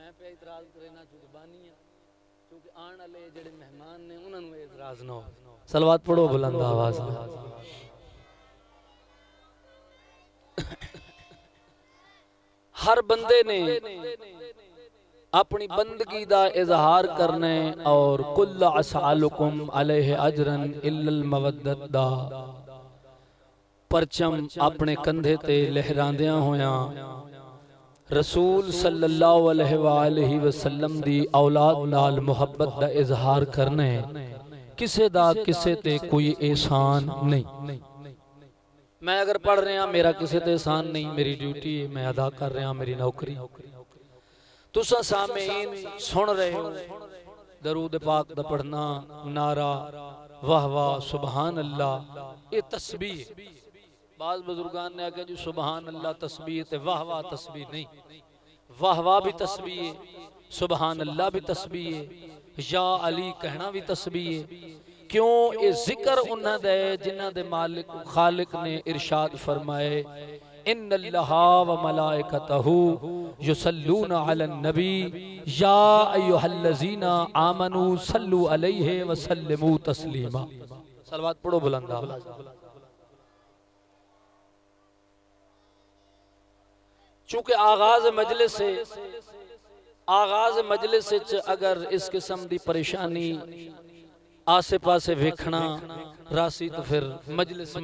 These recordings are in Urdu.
میں پہ اعتراض کرنا چونکہ بانی ہے کیونکہ آن والے جڑے مہمان نے انہوں نے اعتراض نہ ہو صلوات پڑھو بلند آواز ہر بندے نے اپنی بندگی دا اظہار کرنے اور کل اسالکم علیہ اجرن الا المودت دا پرچم اپنے کندھے تے لہراندیاں ہویاں رسول صلی اللہ علیہ وآلہ وسلم دی اولاد نال محبت دا اظہار کرنے کسے دا کسے تے کوئی احسان نہیں میں اگر پڑھ رہا میرا کسے تے احسان نہیں میری ڈیوٹی ہے میں ادا کر رہا میری نوکری تساں سامعین سن رہے ہو درود پاک دا پڑھنا نعرہ واہ واہ سبحان اللہ یہ تسبیح ہے بعض بزرگان نے کہا جو سبحان اللہ تسبیح تے واہ واہ تسبیح نہیں واہ واہ بھی تسبیح ہے سبحان اللہ بھی تسبیح ہے یا علی کہنا بھی تسبیح ہے کیوں یہ ذکر انہاں دے جنہ دے مالک خالق نے ارشاد فرمائے ان اللہ و ملائکتہ یصلون علی النبی یا ایھا الذین آمنوا صلوا علیہ وسلموا تسلیما صلوات پڑھو بلند آواز چونکہ آغاز مجلس اگر اس قسم دی پریشانی آسے پاسے ویکھنا راسی تو پھر مجلس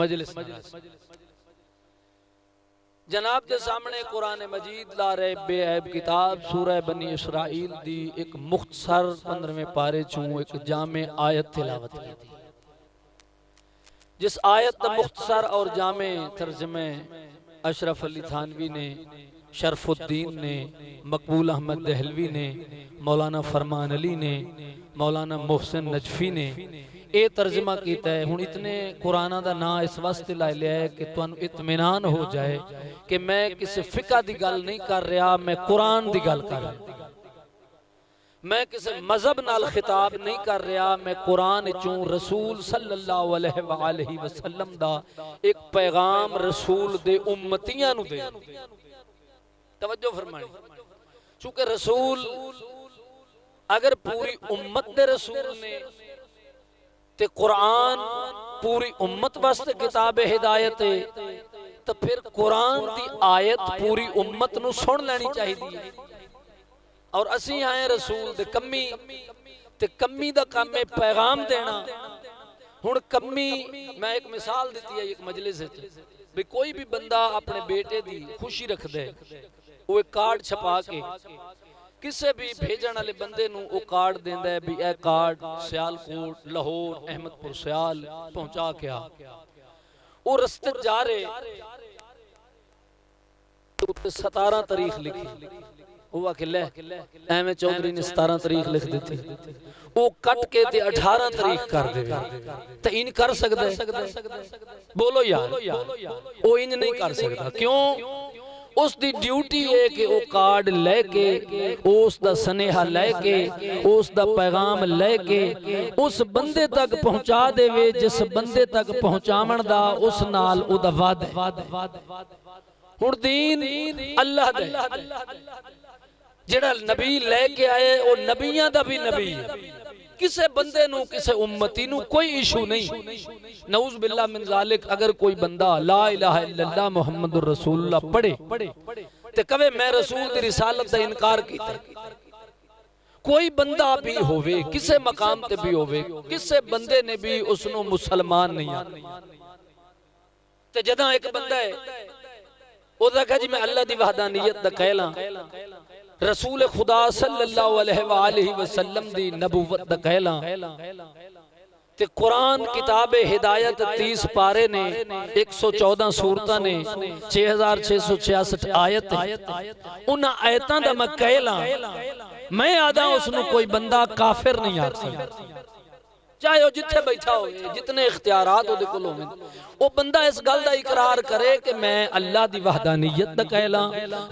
جناب کے سامنے قرآن مجید لا رہے بے عیب کتاب سورہ بنی اسرائیل دی ایک مختصر 15ویں پارے چوں ایک جامع آیت تلاوت کی دی جس آیت مختصر اور جامع ترجمے اشرف علی تھانوی نے شرف الدین نے مقبول احمد دہلوی نے مولانا فرمان علی نے مولانا محسن نجفی نے اے ترجمہ کیتا ہے ہن اتنے قرآنہ دا نا اس واسطے لائے لیا ہے کہ تانوں اطمینان ہو جائے کہ میں کسی فقہ دی گل نہیں کر رہا میں قرآن دی گل کر رہا میں کسی مذہب نال خطاب نہیں کر رہا میں قرآن چوں رسول صلی اللہ علیہ وآلہ وسلم دا ایک پیغام رسول دے امتیاں نو دے توجہ فرمائیں چونکہ رسول اگر پوری امت دے رسول نے تے قرآن پوری امت واسطے کتاب ہدایت ہے تو پھر قرآن دی آیت پوری امت نو سن لینی چاہی دی اور اسی آئے رسول دے کمی دا کام میں پیغام دینا ہن کمی میں ایک مثال دیتی ہے ایک مجلس ہے بھی کوئی بھی بندہ اپنے بیٹے دی خوشی رکھ دے وہ ایک کارڈ چھپا کے کسے بھی بھیجن والے بندے نو او کارڈ دیندا ہے بھی اے کارڈ سیالکوٹ لاہور احمد پور سیال پہنچا کے آ او رستے جا رہے تو 17 تاریخ لکھی ہوا کہ لے احمد چودھری نے 17 تاریخ لکھ دیتی او کٹ کے تے 18 تاریخ کر دے تو ان کر سکتا ہے بولو یار او ان نہیں کر سکتا کیوں اس دی ڈیوٹی ہے کہ وہ کارڈ لے کے اس دا سنیحہ لے کے اس دا پیغام لے کے اس بندے تک پہنچا دے وے جس بندے تک پہنچامن دا اس نال او دا وعدہ ہن دین اللہ دے جڑا نبی لے کے آئے وہ نبیاں دا بھی نبی ہے کسے بندے نو کسے امتی نو کوئی ایشو نہیں نعوذ باللہ من ذالک اگر کوئی بندہ لا الہ الا اللہ محمد الرسول اللہ پڑھے تے کہے میں رسول دی رسالت دا انکار کیتا کوئی بندہ بھی ہوئے کسے مقام تے بھی ہوئے کسے بندے نے بھی اس نو مسلمان نہیں آتا تے جداں ایک بندہ ہے وہ دا کہا جی میں اللہ دی وحدانیت دا کہلا رسول خدا صلی اللہ علیہ وآلہ وسلم دی نبوت دا کہلا تے قرآن کتاب ہدایت 30 پارے نے 114 سورتہ نے 6666 آیت انہا آیتاں دا میں کہلا میں آدھا اس نو کوئی بندہ کافر نہیں آ سکتا چاہے وہ جتھے بیٹھا ہو جتنے اختیارات ہو دیکھو لوگ وہ بندہ اس گل دا اقرار کرے کہ میں اللہ دی وحدانیت دا کہلا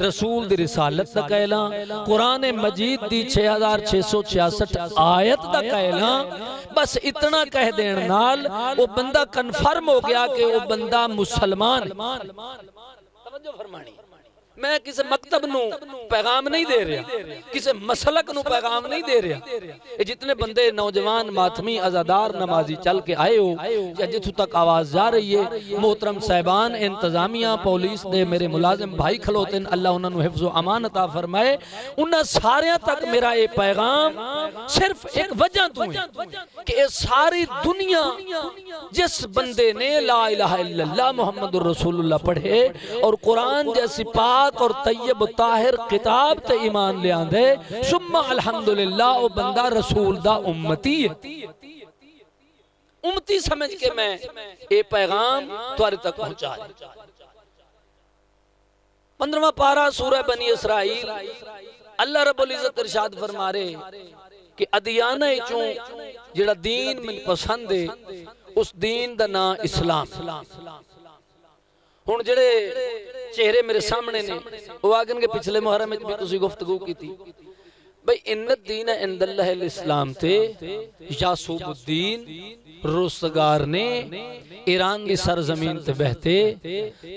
رسول دی رسالت دا کہلا قرآن مجید دی 6666 آیت دا کہلا بس اتنا کہہ دین نال وہ بندہ کنفرم ہو گیا کہ وہ بندہ مسلمان توجہ فرمانی میں کسی مکتب نو پیغام نہیں دے رہا، کسی مسلک نو پیغام نہیں دے رہا. یہ جتنے بندے نوجوان ماتمی ازادار نمازی چل کے آئے ہو یا جتھو تک آواز جا رہی ہے، محترم صاحبان انتظامیہ پولیس دے میرے ملازم بھائی کھلوتے ہیں، اللہ انہوں نے حفظ و امان عطا فرمائے. انہاں ساریاں تک میرا یہ پیغام صرف ایک وجہ تو ہے کہ یہ ساری دنیا جس بندے نے لا الہ الا اللہ محمد الرسول اللہ پڑھے اور قرآن جیسی پاک اور طیب و طاہر کتاب تے ایمان لے آندے، ثم الحمدللہ او بندہ رسول دا امتی ہے. امتی سمجھ کے میں اے پیغام توارے تک پہنچا دے. 15واں پارہ سورہ بنی اسرائیل اللہ رب العزت ارشاد فرما رہے کہ ادیانہ چوں جڑا دین من پسند ہے اس دین دا نا اسلام. ہن جڑے چہرے میرے سامنے نے وہ آگن کے پچھلے محرم میں بھی تسی گفتگو کی تھی بھئی ان الدین عند اللہ الاسلام تے یاسوب الدین روستگار نے ایران دی سرزمین تے بہتے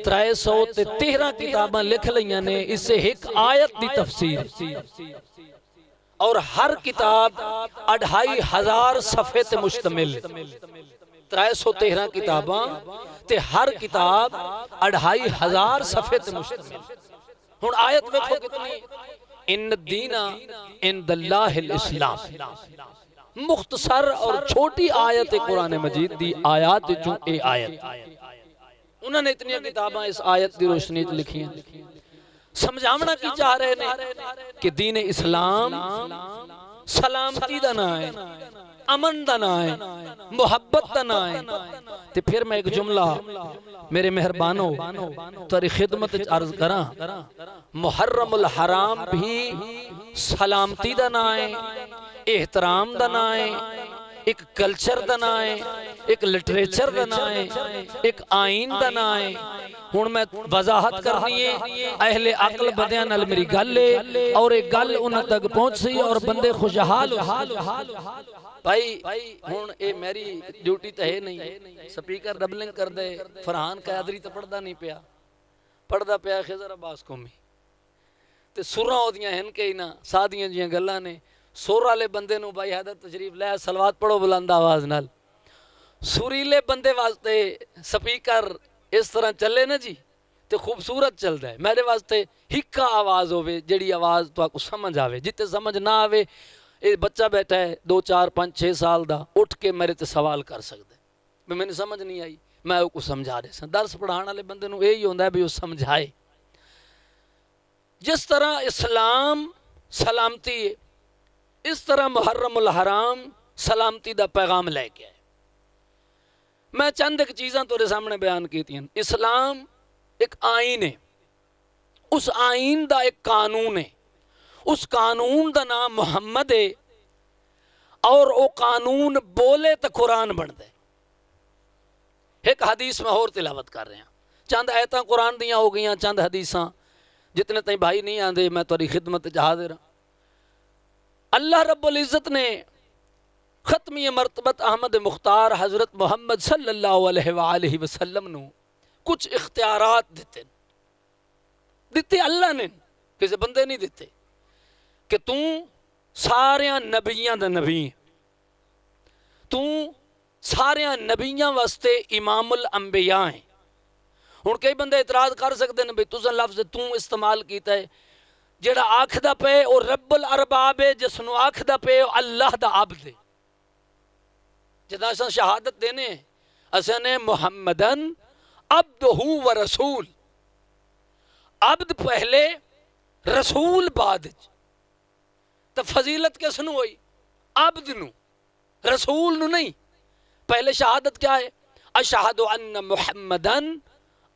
313 کتاباں لکھ لیاں نے، اس سے ایک آیت دی تفسیر اور ہر کتاب 2500 صفحے تے مشتمل. 313 کتاباں تے ہر کتاب 2500 صفحے تے مشتمل. ہن آیت دیکھو کتنی، ان الدین عند اللہ الاسلام. مختصر اور چھوٹی آیت قرآن مجید دی آیات چوں اے آیت. انہوں نے اتنی کتاباں اس آیت دی روشنی چ لکھی ہیں. سمجھاونا کی چاہ رہے ہیں کہ دین اسلام سلامتی دا نا ہے، امن دا نا ہے، محبت دا نا ہے. تے پھر میں ایک جملہ میرے مہربانوں تاری خدمت عرض کراں، محرم الحرام بھی سلامتی دا نا ہے، احترام دا نا ہے، ایک کلچر دا نا ہے، ایک لٹریچر دا نا ہے، ایک آئین دا نا ہے. ہن میں وضاحت کرنی ہے، اہل عقل بندیاں نال میری گل ہے اور ایک گل انہاں تک پہنچ سی اور بندے خوشحال ہو. بھائی ہن اے میری ڈیوٹی تے ہے نہیں، سپیکر ڈبلنگ کر دے، فرحان قیادری تے پڑھدا نہیں پیا، پڑھدا پیا خضر عباس قومی تے سراں اودیاں ہن کہ نہ سادیاں جیاں گلاں نے. سر والے بندے نو بھائی حیدر تشریف لے صلوات پڑھو بلند آواز نال. سریلے بندے واسطے سپیکر اس طرح چلے نا جی تے خوبصورت چلدا ہے. میرے واسطے ہکا آواز ہوے جڑی آواز تو کو سمجھ آوے، جتے سمجھ نہ آوے اے بچہ بیٹھا ہے 2 4 5 6 سال دا اٹھ کے میرے تے سوال کر سکدا ہے، میں سمجھ نہیں آئی میں او کو سمجھا دے سا. درس پڑھان والے بندے نو یہی ہوندا ہے بھی او سمجھائے. جس طرح اسلام سلامتی ہے اس طرح محرم الحرام سلامتی دا پیغام لے کے آئے. میں چند ایک چیزاں تورے سامنے بیان کی تھی. اسلام ایک آئین ہے، اس آئین دا ایک قانون ہے، اس قانون دا نام محمد ہے اور وہ قانون بولے تو قرآن بن دے. ایک حدیث میں اور تلاوت کر رہے ہیں، چند آیتاں قرآن دیاں ہو گئیاں، چند حدیثاں جتنے تائیں بھائی نہیں آندے میں تاری خدمت حاضر ہاں. اللہ رب العزت نے ختمی مرتبت احمد مختار حضرت محمد صلی اللہ علیہ وآلہ وسلم نو کچھ اختیارات دیتے اللہ نے، کسی بندے نہیں دیتے کہ تُوں ساریاں نبیاں دا نبی ہیں، تُوں ساریاں نبیاں واسطے امام الانبیاء ہیں. ہن کئی بندے اعتراض کر سکتے ہیں بھئی تُساں لفظ تُوں استعمال کیتا ہے، جڑا آکھدا پے اور رب الارباب ہے، جس نو آکھدا پے اللہ دا عبد ہے. جدا اساں شہادت دینے اساں نے محمدن عبدہ و رسول، عبد پہلے رسول بعد. تو فضیلت کس نو ہوئی؟ عبد نو، رسول نو نہیں. پہلے شہادت کیا ہے؟ اشہد ان محمدن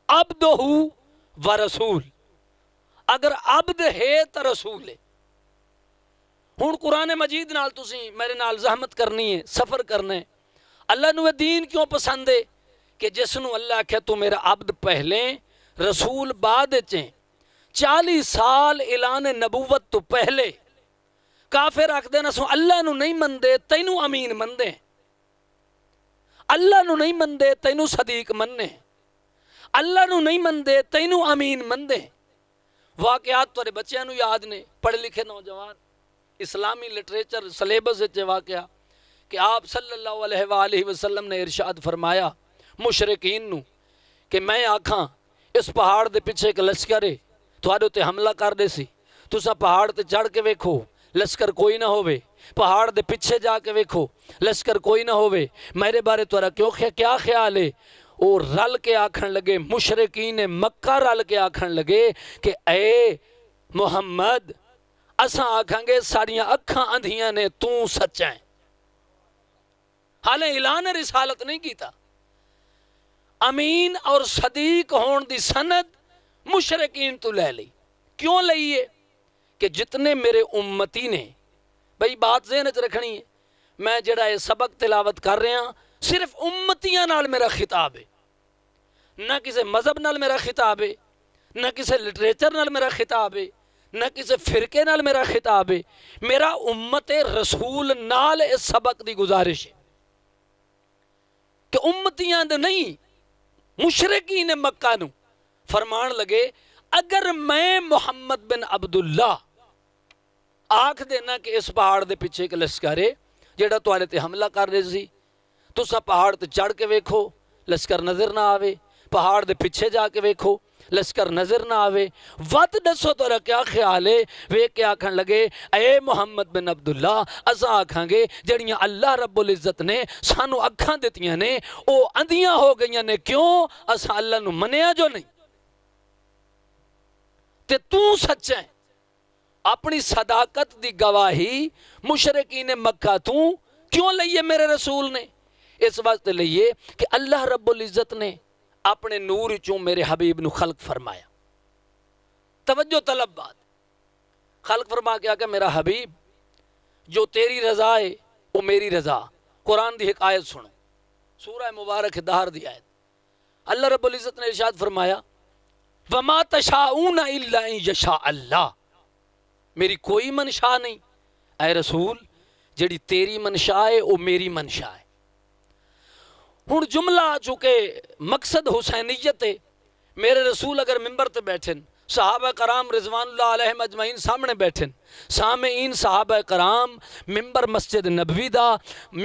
عبدہ و رسول. اگر عبد ہے تو رسول ہے. ہن قرآن مجید نال تسی میرے نال زحمت کرنی ہے، سفر کرنا ہے. اللہ نو دین کیوں پسند ہے کہ جس نو اللہ کہے تو میرا عبد پہلے رسول بعد چیں. 40 سال اعلان نبوت تو پہلے کافر رکھ دینا سو اللہ نو نہیں مندے تینو امین مندے، اللہ نو نہیں مندے تینو صدیق مندے، اللہ نو نہیں مندے تینو امین مندے. واقعات تھوڑے بچیاں نو یاد نے، پڑھے لکھے نوجوان، اسلامی لٹریچر سلیبس وچ واقعہ کہ آپ صلی اللہ علیہ وآلہ وسلم نے ارشاد فرمایا مشرکین نو کہ میں آکھاں اس پہاڑ دے پیچھے ایک لشکر ہے تھوڑے تے حملہ کر دے سی، تسا پہاڑ تے چڑھ کے ویکھو لشکر کوئی نہ ہوئے، پہاڑ دے پیچھے جا کے ویکھو لشکر کوئی نہ ہوئے، میرے بارے تورا کیا خیال ہے؟ اور رل کے آکھن لگے، مشرکین مکہ رل کے آکھن لگے کہ اے محمد اساں آکھاں گے ساڑیاں اکھاں اندھیاں نے تو سچائیں، حالیں اعلان رسالت نہیں کیتا، امین اور صدیق ہون دی سند مشرکین تو لے لی، کیوں لئیے کہ جتنے میرے امتی نے، بھئی بات ذہن وچ رکھنی ہے، میں جڑا یہ سبق تلاوت کر رہا ہاں صرف امتیاں نال میرا خطاب ہے، نہ کسی مذہب نال میرا خطاب ہے، نہ کسی لٹریچر نال میرا خطاب ہے، نہ کسی فرقے نال میرا خطاب ہے، میرا امت رسول نال اس سبق دی گزارش ہے کہ امتیاں دے نہیں مشرکین مکہ نو فرمان لگے اگر میں محمد بن عبداللہ آکھ دینا کہ اس پہاڑ دے پیچھے ایک لشکر ہے جیڑا توالے تے حملہ کر رہے سی، تسا پہاڑ تے چڑھ کے ویکھو لشکر نظر نہ آوے، پہاڑ دے پیچھے جا کے ویکھو لشکر نظر نہ آوے، وقت دسو تورا کیا خیال ہے؟ ویکھ کے آکھن لگے اے محمد بن عبداللہ اساں آکھاں گے جڑیاں اللہ رب العزت نے سانو اکھاں دتیاں نے او اندھیاں ہو گئیاں نے، کیوں؟ اساں اللہ نو منیا جو نہیں تے تو سچا ہے، اپنی صداقت دی گواہی مشرکین مکہ تو کیوں لئیے میرے رسول نے؟ اس واسطے لئیے کہ اللہ رب العزت نے اپنے نور چوں میرے حبیب نو خلق فرمایا، توجہ طلب بات، خلق فرما کے آکے میرا حبیب جو تیری رضا ہے وہ میری رضا، قرآن دی ایک آیت سنو، سورہ مبارک دہر دی آیت، اللہ رب العزت نے ارشاد فرمایا وَمَا تَشَاءُونَ إِلَّا إِن يَشَاءَ اللہ، میری کوئی منشا نہیں اے رسول، جڑی تیری منشا ہے وہ میری منشا ہے۔ ہن جملہ چونکہ مقصد حسینیت ہے، میرے رسول اگر ممبر تے بیٹھن، صحابہ کرام رضوان اللہ علیہم اجمعین سامنے بیٹھن، سامعین صحابہ کرام ممبر مسجد نبوی دا،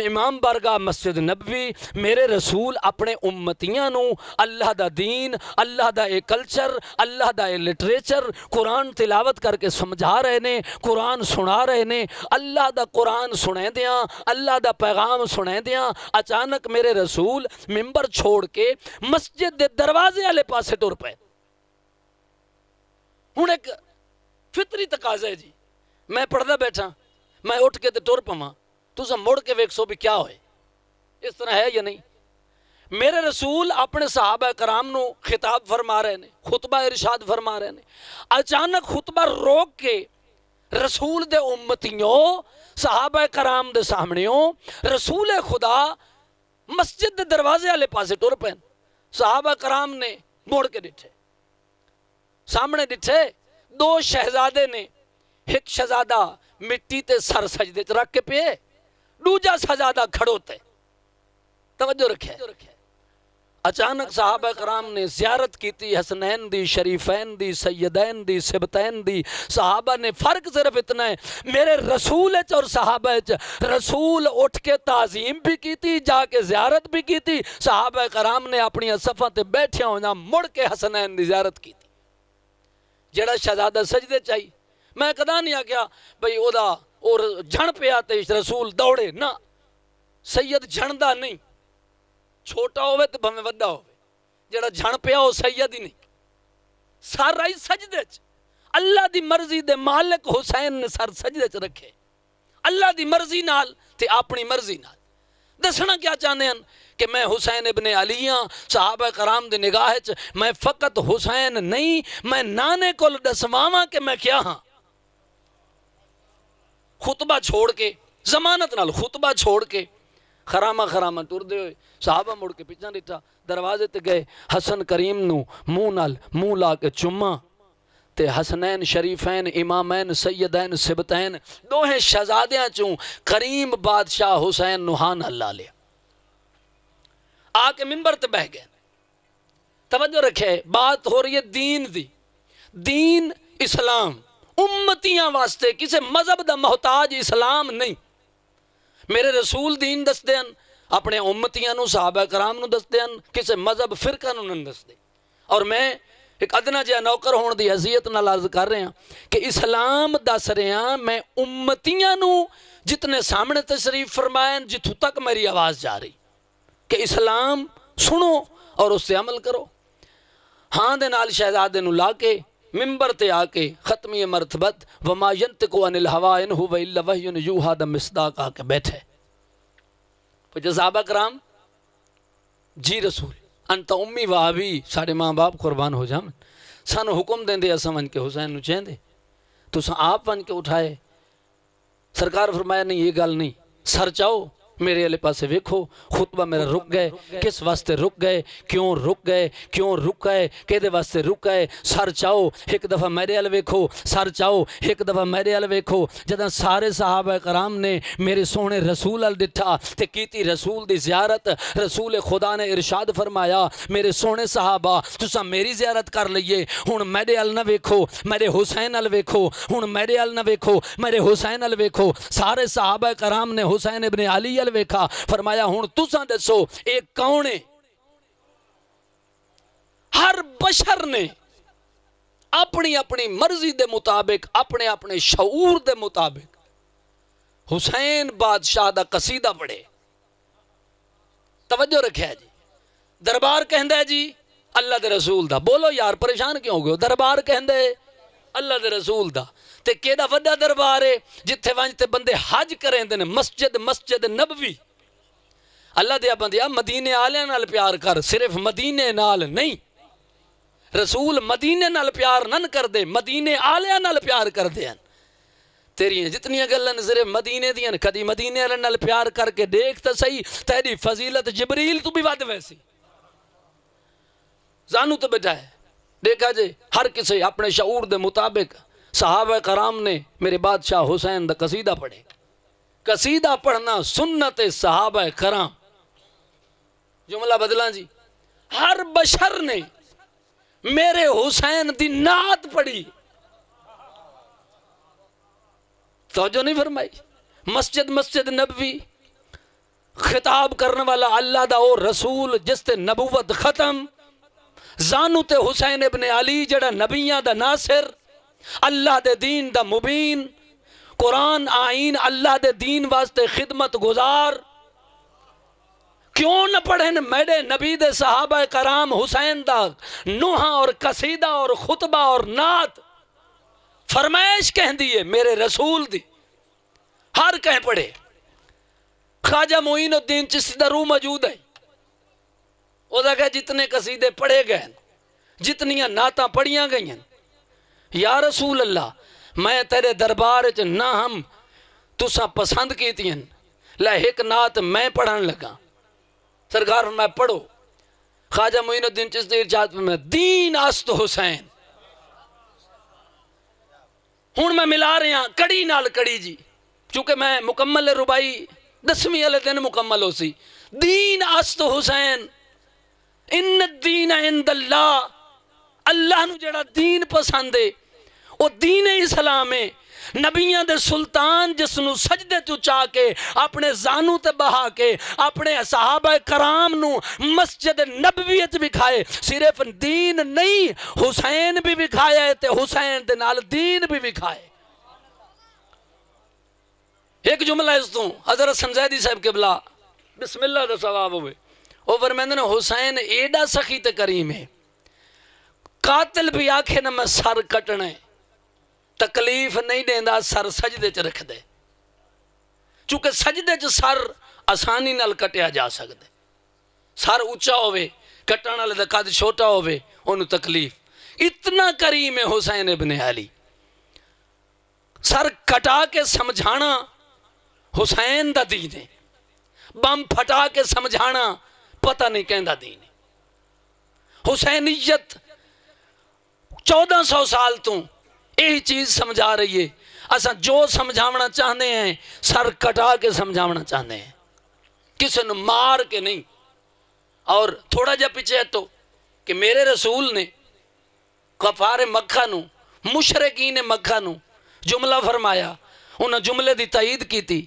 امام بارگاہ مسجد نبوی، میرے رسول اپنے امتیاں نو اللہ دا دین، اللہ دا a culture, Allah the a literature, قرآن تلاوت کر کے سمجھا رہے نے، قرآن سنا رہے نے، اللہ دا قرآن سنے دیاں، اللہ دا پیغام سنے دیاں، اچانک میرے رسول ممبر چھوڑ کے مسجد دے دروازے والے پاسے ٹر پے۔ ہوں ایک فطری تقاضا ہے جی، میں پڑھدا بیٹھا، میں اٹھ کے تے ٹر پواں، تساں مڑ کے ویکھو بھی کیا ہوئے، اس طرح ہے یا نہیں؟ میرے رسول اپنے صحابہ کرام نو خطاب فرما رہے نے، خطبہ ارشاد فرما رہے نے، اچانک خطبہ روک کے رسول دے امتیوں صحابہ کرام دے سامنےوں رسول خدا مسجد دے دروازے والے پاسے ٹر پے، صحابہ کرام نے موڑ کے ڈٹھے، سامنے ڈٹھے، دو شہزادے نے، ایک شہزادہ مٹی تے سر سجدے چ رکھ کے پے، دوجا شہزادہ کھڑوتے، توجہ رکھے۔ اچانک صحابہ کرام نے زیارت کی تھی حسنین دی، شریفین دی، سیدین دی، سبتین دی، صحابہ نے فرق صرف اتنا ہے میرے رسول اور صحابہ رسول اٹھ کے تعظیم بھی کی تھی، جا کے زیارت بھی کی تھی، صحابہ کرام نے اپنی صفوں تے بیٹھے ہونا مڑ کے حسنین دی زیارت کی تھی۔ جڑا شہزادہ سجدے چاہی، میں کدا نہیں آکیا بھئی او دا اور جھن پہ آتے رسول دوڑے، نہ سید جھن دا نہیں، چھوٹا ہوئے تو بھمیں وڈا ہوئے، جڑا جھن پیا ہو سید ہی نہیں، سارا ہی سجدے چ، اللہ دی مرضی دے مالک حسین نے سر سجدے چ رکھے، اللہ دی مرضی نال تے اپنی مرضی نال۔ دسنا کیا چاہنے ہیں کہ میں حسین ابن علی ہاں، صحابہ کرام دی نگاہ چ میں فقط حسین نہیں، میں نانے کو دسواواں کہ میں کیا ہاں۔ خطبہ چھوڑ کے، ضمانت نال خطبہ چھوڑ کے خرامہ ٹر دے ہوئے، صحابہ مڑ کے پیچھے ڈٹھا، دروازے تے گئے، حسن کریم نو منہ لا کے چما تے حسنین شریفین امامین سیدین سبتین دوہیں شہزادیاں چوں کریم بادشاہ حسین نو ہاں اللہ لیا، آ کے ممبر تے بہ گئے۔ توجہ رکھے، بات ہو رہی ہے دین دی، دین اسلام امتیاں واسطے کسی مذہب دا محتاج اسلام نہیں. میرے رسول دین دستے ہیں اپنے امتیاں نو صحابہ کرام نو دستے ہیں کسی مذہب فرقہ نو نہیں دستے. اور میں ایک ادنا جہا نوکر ہون دی حیثیت نال عرض کر رہے ہیں کہ اسلام دس رہے ہیں میں امتیاں نو جتنے سامنے تشریف فرمائیں جتھوں تک میری آواز جا رہی کہ اسلام سنو اور اس سے عمل کرو. ہاں دے نال شہزادے نو لا کے ممبر تے آ کے ختمی مرتبت وما ینطق عن الہوا ان هو الا وحی یوحی دا مصداق آ کے بیٹھے. تو صحابہ کرام جی رسول انت امی و ابی ساڑے ماں باپ قربان ہو جام سانو حکم دیں دے اساں ون کے حسین نو چین دے تو آپ ون کے اٹھائے. سرکار فرمایا نہیں یہ گل نہیں سر چاہو میرے والے پاسے ویکھو خطبہ میرا رک گئے کس واسطے رک گئے کیوں رک گئے کہدے واسطے رک گئے سر چاہو ایک دفعہ میرے والے ویکھو سر چاہو ایک دفعہ میرے والے ویکھو. جداں سارے صحابہ کرام نے میرے سونے رسول ال ڈٹھا تے کیتی رسول دی زیارت. رسول خدا نے ارشاد فرمایا میرے سونے صحابہ تساں میری زیارت کر لئیے ہن میرے ال نہ ویکھو میرے حسین ال ویکھو ہن میرے ال نہ ویکھو میرے حسین ال ویکھو. سارے صحابہ کرام نے حسین ابن علی ویکھا فرمایا ہون تساں دسو ایک کون ہے. ہر بشر نے اپنی اپنی مرضی دے مطابق اپنے اپنے شعور دے مطابق حسین بادشاہ دا قصیدہ پڑھے. توجہ رکھے جی دربار کہندہ ہے جی اللہ دے رسول دا. بولو یار پریشان کیوں گئے دربار کہندہ ہے اللہ دے رسول دا. تے کیڑا وڈا دربار ہے جتھے وانجتے بندے حج کریں دے مسجد نبوی. اللہ دیا بندیا مدینے آلیاں نال پیار کر صرف مدینے نال نہیں. رسول مدینے نال پیار نہ کر دے مدینے آلیاں نال پیار کر دے. تیری جتنی گلن صرف مدینے دیاں کدی مدینے آلیاں نال پیار کر کے دیکھ تا صحیح تیری فضیلت جبریل تو بھی ود ویسی زانو تو بیٹھا ہے. دیکھا جے ہر کسی اپنے شعور دے مطابق صحابہ کرام نے میرے بادشاہ حسین دا قصیدہ پڑھے. قصیدہ پڑھنا سنت صحابہ کرام. جملہ بدلاں جی ہر بشر نے میرے حسین دی نعت پڑھی. توجہ نہیں فرمائی. مسجد نبوی خطاب کرنے والا اللہ دا او رسول جس تے نبوت ختم زانو تے حسین ابن علی جڑا نبیاں دا ناصر اللہ دے دین دا مبین قرآن آئین اللہ دے دین واسطے خدمت گزار. کیوں نہ پڑھیں میرے نبی دے صحابہ کرام حسین دا نوحہ اور قصیدہ اور خطبہ اور نعت فرمائش کہہ دیئے میرے رسول دی ہر کہیں پڑھے. خواجہ معین الدین چشتی دا روح موجود ہے. وہ دیکھا جتنے قصیدے پڑھے گئے جتنیاں نعتاں پڑھیاں گئی ہیں یا رسول اللہ میں تیرے دربار نہ ہم تساں پسند کیتی ہیں لے ایک نعت میں پڑھن لگا. سرکار میں پڑھو. خواجہ معین الدین چشتی ارشاد میں دین است حسین. ہون میں ملا رہے ہیں کڑی نال کڑی جی چونکہ میں مکمل ربائی 10ویں والے دن مکمل ہو سی. دین است حسین ان الدین عند اللہ. اللہ نو جڑا دین پسند ہے وہ دین اسلام ہے. نبیاں دے سلطان جس نو سجدے تو چاہ کے اپنے زانو تے بہا کے اپنے صحابہ کرام نو مسجد نبویت بکھائے. صرف دین نہیں حسین بھی بکھایا ہے تے حسین دے نال دین بھی بکھائے. ایک جملہ اس تو حضرت سمزیدی صاحب قبلہ بسم اللہ دا ثواب ہوئے وہ فرمیندے نے حسین ایڈا سخی تے کریم ہے قاتل بھی آکھے نہ میں سر کٹنے تکلیف نہیں دیندہ سر سجدے چ رکھ دے. چونکہ سجدے چ سر آسانی نال کٹیا جا سکتے. سر اونچا ہوئے کٹن والے دا قد چھوٹا ہوئے انہوں تکلیف. اتنا کریم ہے حسین ابن علی. سر کٹا کے سمجھانا حسین دا دین ہے. بم پھٹا کے سمجھانا پتہ نہیں کہندہ دین ہے. حسینیت 1400 سال تو یہی چیز سمجھا رہی ہے. اساں جو سمجھاونا چاہتے ہیں سر کٹا کے سمجھاونا چاہتے ہیں کسی نے مار کے نہیں. اور تھوڑا جا پیچھے ہے تو کہ میرے رسول نے کفار مکہ نو مشرکین مکہ نو جملہ فرمایا، انہاں جملے دی تائید کی تھی،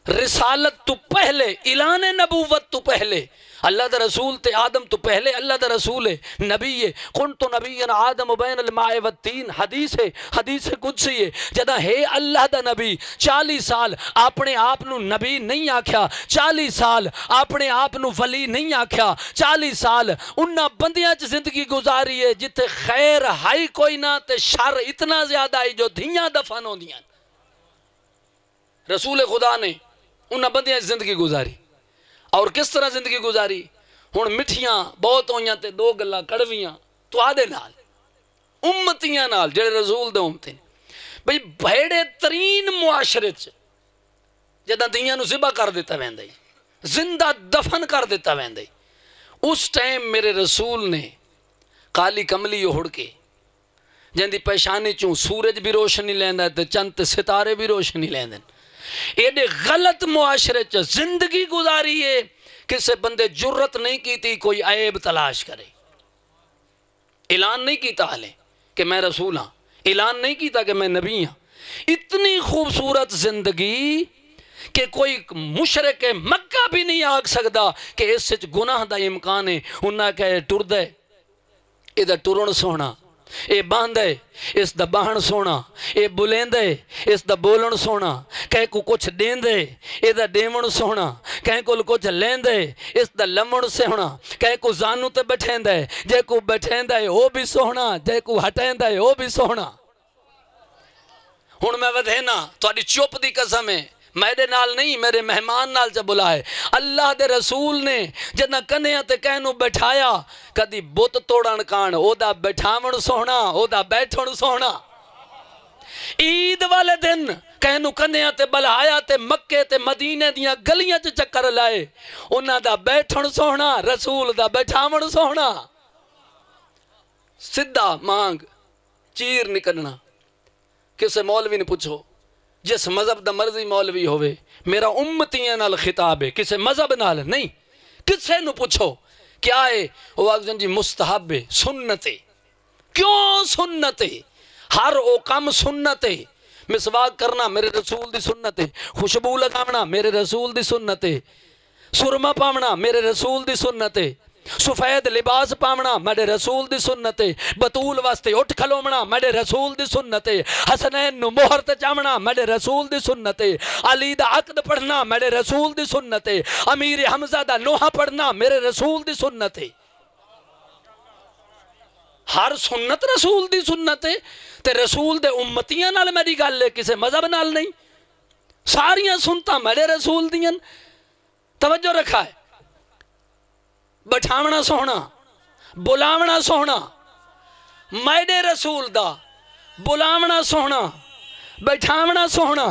رسالت تو پہلے، اعلان نبوت تو پہلے، اللہ دا رسول تے آدم تو پہلے اللہ دا رسول ہے، نبی ہے، کنت نبی آدم بین الماء والتین، حدیث ہے، حدیث قدسی ہے، جدہ ہے اللہ دا نبی 40 سال اپنے آپ نو نبی نہیں آکھیا، 40 سال اپنے آپ نو ولی نہیں آکھیا، 40 سال انہاں بندیاں چ زندگی گزاری ہے جتے خیر ہائی کوئی نہ تے شر اتنا زیادہ ہے جو دھیاں دفن ہوندیاں۔ رسول خدا نے انہاں بندیاں زندگی گزاری، اور کس طرح زندگی گزاری؟ ہن مٹھیاں بہت ہویاں تے دو گلاں کڑویاں تو آدھے نال امتیاں نال جڑے رسول دے امتی بھئی بھیڑے ترین معاشرے چ جداں دیاں نو ذبح کر دیتا ویندے، زندہ دفن کر دیتا ویندے، اس ٹائم میرے رسول نے کالی کملی اڑ کے جن دی پیشانی چوں سورج بھی روشنی لیندا تے چند تے ستارے بھی روشنی لیندے، ایڈے غلط معاشرے چ زندگی گزاری ہے، کسے بندے جرت نہیں کی تھی کوئی عیب تلاش کرے، اعلان نہیں کیتا حالے کہ میں رسول ہاں، اعلان نہیں کیتا کہ میں نبی ہاں، اتنی خوبصورت زندگی کہ کوئی مشرک مکہ بھی نہیں آگ سکتا کہ اس سے گناہ دا امکان ہے، انہاں کہے ٹر دے، ادھر ٹرن سونا، اے باندھ ہے اس دا باہن سونا، اے بلند ہے اس دا بولن سونا، کہیں کو کچھ دین دے اے دا دیمن سونا، کہیں کو کچھ لین دے اس دا لمن سونا، کہیں کو زانو تے بیٹھین دے، جے کو بیٹھین دے او بھی سونا، جے کو ہٹین دے او بھی سونا۔ ہن میں ودھینا تھوڑی چوپ دی قسم ہے، میرے نال نہیں میرے مہمان نال چا بلائے، اللہ دے رسول نے جنہ کنیاں تے کہنو بیٹھایا، کدی بت توڑن کان او دا بیٹھاون سونا، او دا بیٹھن سونا۔ عید والے دن کہنو کنیاں تے بلہایا تے مکے تے مدینے دیاں گلیاں چ چکر لائے، انہاں دا بیٹھن سونا، رسول دا بیٹھاون سونا۔ سدھا مانگ چیر نکلنا، کسے مولوی نے پوچھو، جس مذہب دا مرضی مولوی ہوئے، میرا امتیاں نال خطاب ہے، کسے مذہب نال نہیں، کسے نو پوچھو کیا ہے، وہ آگزن جی مستحب ہے، سنت ہے۔ کیوں سنت ہے؟ ہر او کام سنت ہے، مسواک کرنا میرے رسول دی سنت ہے، خوشبو لگاونا میرے رسول دی سنت ہے، سرما پاونا میرے رسول دی سنت ہے، سفید لباس پاونا میرے رسول دی سنت ہے، بطول واسطے اٹھ کھلومنا میرے رسول دی سنت ہے، حسنین نو مہر تے چاونا میرے رسول دی سنت ہے، علی دا عقد پڑھنا میرے رسول دی سنت ہے، امیر حمزہ دا نوحہ پڑھنا میرے رسول دی سنت ہے۔ ہر سنت رسول دی سنت ہے، تے رسول دے امتیاں نال میری گل ہے، کسے مذہب نال نہیں، ساریاں سنتا میرے رسول دیاں۔ توجہ رکھا ہے، بٹھاونا سونا، بلاونا سونا میرے رسول دا، بلاونا سونا، بٹھاونا سونا،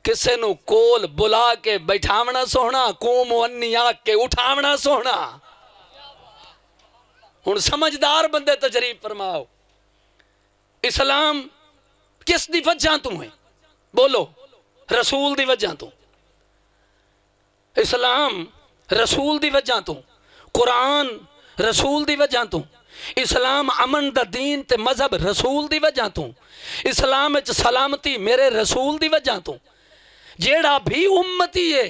کسے نو کول بلا کے بٹھاونا سونا، قوم انی آگ کے اٹھاونا سونا۔ ہن سمجھدار بندے تجریب فرماؤ، اسلام کس دی وجہ تو ہے؟ بولو، رسول دی وجہ تو، اسلام رسول دی وجہ تو، قرآن رسول دی وجہ تو، اسلام امن دا دین تے مذہب رسول دی وجہ تو، اسلام اچ سلامتی میرے رسول دی وجہ تو۔ جیڑا بھی امتی ہے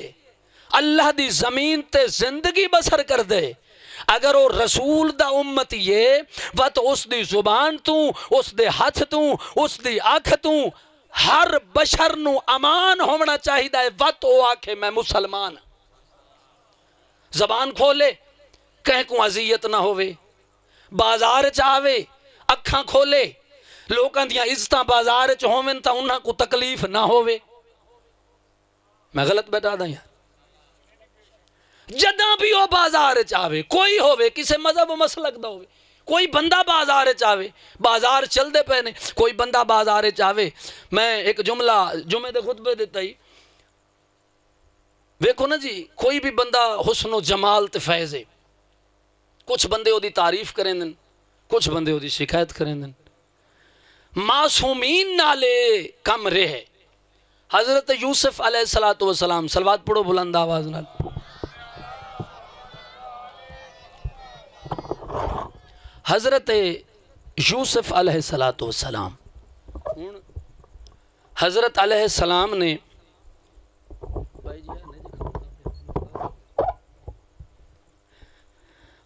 اللہ دی زمین تے زندگی بسر کر دے، اگر وہ رسول دا امتی ہے وقت اس دی زبان تو، اس دے ہاتھ تو، اس دی آنکھ تو ہر بشر نو امان ہونا چاہیے، وقت وہ آکھے میں مسلمان، زبان کھولے کہیں کو عذیت نہ ہوئے، بازار چاہوے اکھاں کھولے لوکاں دیاں عزتاں بازار چ ہوویں تا انہاں کو تکلیف نہ ہوئے۔ میں غلط بتا دا یار؟ جداں بھی وہ بازار چاہوے، کوئی ہوئے کسے مذہب و مسلک دا ہوئے، کوئی بندہ بازار چاہوے، بازار چل دے پہنے، کوئی بندہ بازار چاہوے۔ میں ایک جملہ جمعے دے خطبے دیتا ہی، ویکھو نا جی، کوئی بھی بندہ حسن و جمال تے فیض ہے، کچھ بندے وہ دی تعریف کریں دن، کچھ بندے وہ دی شکایت کریں دن، معصومین نالے کم رہے۔ حضرت یوسف علیہ السلام، صلوات پڑھو بلند آواز نال، حضرت یوسف علیہ السلام حضرت علیہ السلام نے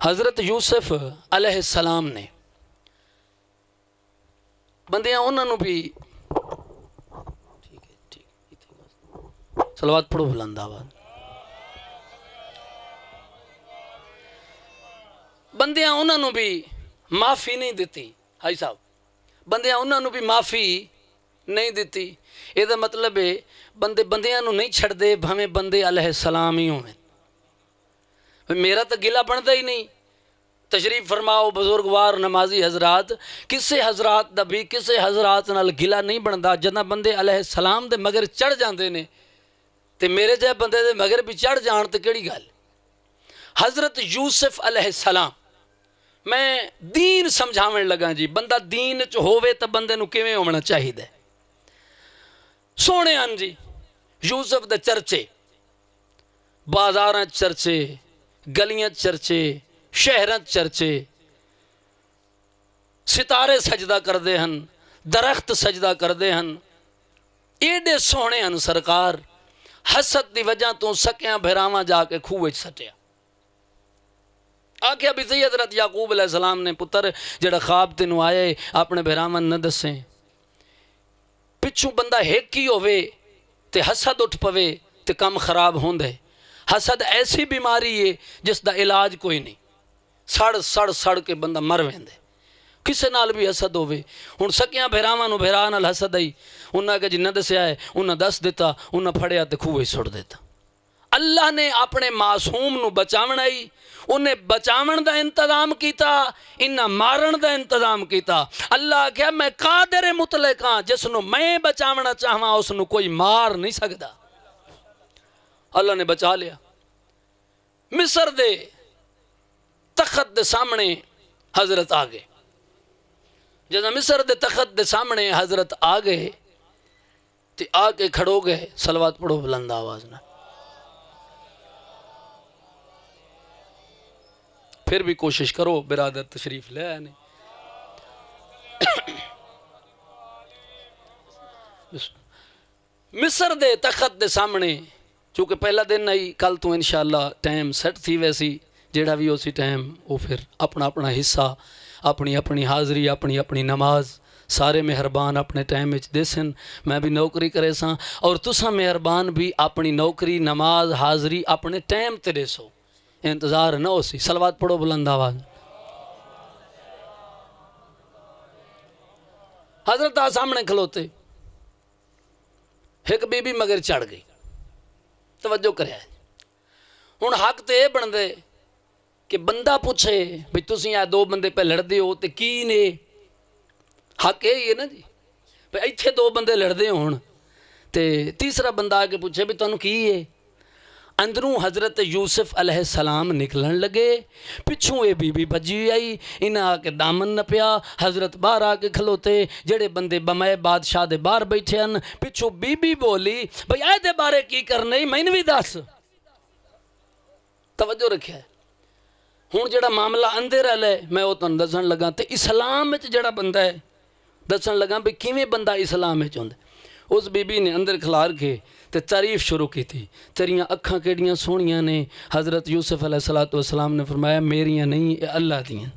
حضرت یوسف علیہ السلام نے بندیاں انہوں نے بھی صلوات پڑھو بلند آواز بندیاں انہوں نے بھی معافی نہیں دیتی ہائی صاحب بندیاں انہوں نے بھی معافی نہیں دیتی یہ دا مطلب ہے بندے بندیاں نو نہیں چھڑ دے بھامیں بندے علیہ السلام ہی ہوں میرا تو گلہ بنتا ہی نہیں تشریف فرماؤ بزرگوار نمازی حضرات کسے حضرات دا بھی کسے حضرات نال گلہ نہیں بنتا جدہ بندے علیہ السلام دے مگر چڑھ جاندے نے تے میرے جائے بندے دے مگر بھی چڑھ جان تے کیڑی گل حضرت یوسف علیہ السلام میں دین سمجھاویں لگا جی بندہ دین چ ہووے تے بندے نو کیویں ہونا چاہیے سونے آن جی یوسف دے چرچے بازاراں چرچے گلیاں چرچے شہراں چرچے ستارے سجدہ کر دے ہن درخت سجدہ کر دے ہن ایڈے سونے ہن سرکار حسد دی وجہ تو سکیاں بھراواں جا کے کھوے سٹیا آکھیا بھی سی حضرت یعقوب علیہ السلام نے پتر جڑا خواب تینوں آئے اپنے بھراواں نہ دسیں پچھوں بندہ ایک ہی ہوئے تے حسد اٹھ پوے تے کم خراب ہوندے حسد ایسی بیماری ہے جس دا علاج کوئی نہیں سڑ کے بندہ مر ویندے کسے نال بھی حسد ہوئے ہن سکیاں بھراواں نو بھرا نال حسد آئی انہاں کہ جی نہ دسیا ہے انہاں دس دیتا انہاں پھڑیا تے کھوے سڑ دیتا اللہ نے اپنے معصوم نو بچاون آئی انہیں بچاون دا انتظام کیتا انہاں مارن دا انتظام کیتا اللہ کہا میں قادر مطلق ہاں جس نو میں بچاونا چاہواں اس نو کوئی مار نہیں سکتا اللہ نے بچا لیا مصر دے تخت دے سامنے حضرت آگے جیسا مصر دے تخت دے سامنے حضرت آگے تے آگے کھڑو گئے صلوات پڑھو بلند آواز نہ پھر بھی کوشش کرو برادر تشریف لے آنے مصر دے تخت دے سامنے چونکہ پہلا دن آئی کل تو انشاءاللہ ٹائم سیٹ تھی ویسی جیڑا بھی اسی ٹائم وہ پھر اپنا اپنا حصہ اپنی اپنی حاضری اپنی اپنی نماز سارے مہربان اپنے ٹائم وچ دیسن میں بھی نوکری کرے ساں اور تساں مہربان بھی اپنی نوکری نماز حاضری اپنے ٹائم تے دیسو انتظار نہ ہو سی صلوات پڑھو بلند آواز حضرت آ سامنے کھلوتے ایک بی بی مگر چڑھ گئی توجہ کرے ہن حق تے بن دے کہ بندہ پوچھے بھئی تسی آ دو بندے پہ لڑ دے ہو تے کی نے حق یہ ہے نا جی بھئی ایتھے دو بندے لڑ دے ہون تے تیسرا بندہ آ کے پوچھے بھئی تانوں کی ہے اندروں حضرت یوسف علیہ السلام نکلن لگے پچھوں یہ بی بی بجی آئی انہاں آ کے دامن نہ پیا حضرت باہر آ کے کھلوتے جڑے بندے بمائے بادشاہ دے باہر بیٹھے ہیں پچھوں بی بی بولی بھئی اے دے بارے کی کرنے میں بھی دس توجہ رکھیا ہے ہون جڑا معاملہ اندر لے میں وہ تن دسن لگا تے اسلام وچ جڑا بندہ ہے دسن لگا بھئی کیویں بندہ اسلام وچ ہوندے اس بی بی نے اندر کھلار کے تے تعریف شروع کی تھی تیریاں اکھاں کیڑیاں سونیاں نے حضرت یوسف علیہ السلام نے فرمایا میریاں نہیں اللہ دیاں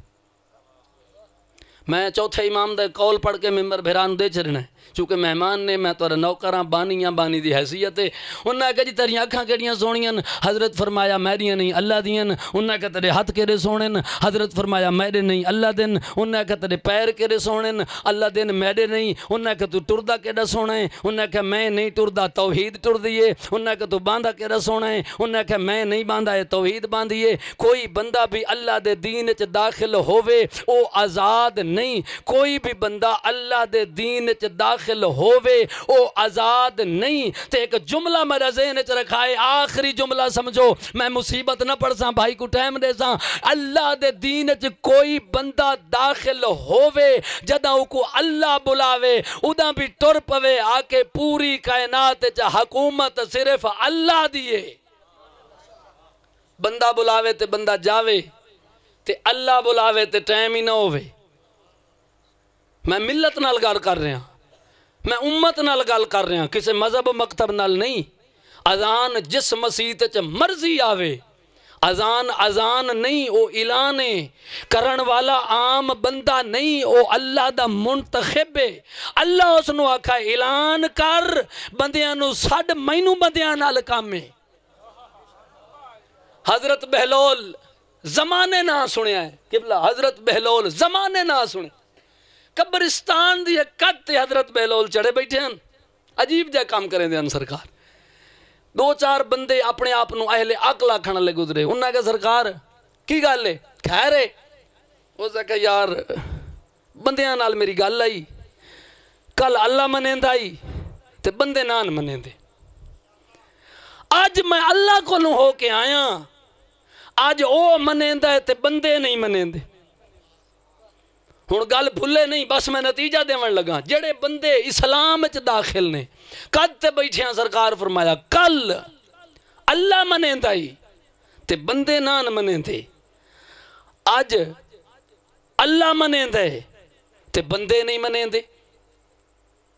میں چوتھے امام دا قول پڑھ کے ممبر بھران دے چرنا ہے چونکہ مہمان نے میں تو نوکراں بانیاں بانی دی حیثیت ہے انہوں نے کہا جی تیریاں اکھاں کیڑیاں سونیاں حضرت فرمایا میریاں نہیں اللہ دیاں انہوں نے کہا تیرے ہاتھ کیڑے سونے حضرت فرمایا میرے نہیں اللہ دین انہوں نے کہا تیرے پیر کیڑے سونے اللہ دین میرے نہیں انہوں نے کہا تو ٹردہ کیڑا سونا ہے انہوں نے کہا میں نہیں ٹردہ توحید ٹر دیئے انہوں نے کہا تو باندھا کیڑا سونا ہے انہوں نے کہا میں نہیں باندھا ہے توحید باندھیے کوئی بندہ بھی اللہ دے دین چ داخل ہووے او آزاد نہیں کوئی بھی بندہ اللہ دے دین چ داخل ہووے او آزاد نہیں تے ایک جملہ میرا ذہن چ رکھائے آخری جملہ سمجھو میں مصیبت نہ پڑ ساں بھائی کو ٹائم دے ساں اللہ دے دین چ کوئی بندہ داخل ہووے جدہ کو اللہ بلاوے ادھا بھی ٹر پوے آ کے پوری کائنات چ حکومت صرف اللہ دیئے بندہ بلاوے تے بندہ جاوے تے اللہ بلاوے تے ٹائم ہی نہ ہووے میں ملت نال گل کر رہا، میں امت نال گل کر رہا، کسی مذہب مکتب نال نہیں۔ اذان جس مسیت چ مرضی آوے، اذان نہیں، او اعلان ہے، کرن والا عام بندہ نہیں، او اللہ دا منتخب ہے۔ اللہ اس نو آکھا اعلان کر، بندیاں نو سڈ، مینوں بندیاں نال کام ہے۔ حضرت بہلول زمانے نہ سنیا ہے قبلہ، حضرت بہلول زمانے نہ سنے، قبرستان دی کت تے حضرت بہلول چڑھے بیٹھے ہیں، عجیب جا کام کریں دے ہیں سرکار۔ دو چار بندے اپنے آپ نو اہل عقل آکھن لے گزرے، انہاں کہا سرکار کی گل ہے؟ خیر ہے؟ اس نے کہا یار بندیاں نال میری گل آئی، کل اللہ منیندہ آئی تے بندے نان منیندے، آج میں اللہ کو نو ہو کے آیا، آج او منیندہ ہے تے بندے نہیں منیندے۔ ہن گل بھولے نہیں، بس میں نتیجہ دیون لگا، جڑے بندے اسلام وچ داخل نے کد تے بیٹھے ہیں، سرکار فرمایا کل اللہ منیندہ ہی تے بندے نان منیندے، آج اللہ منیندہ ہے تے بندے نہیں منیندے۔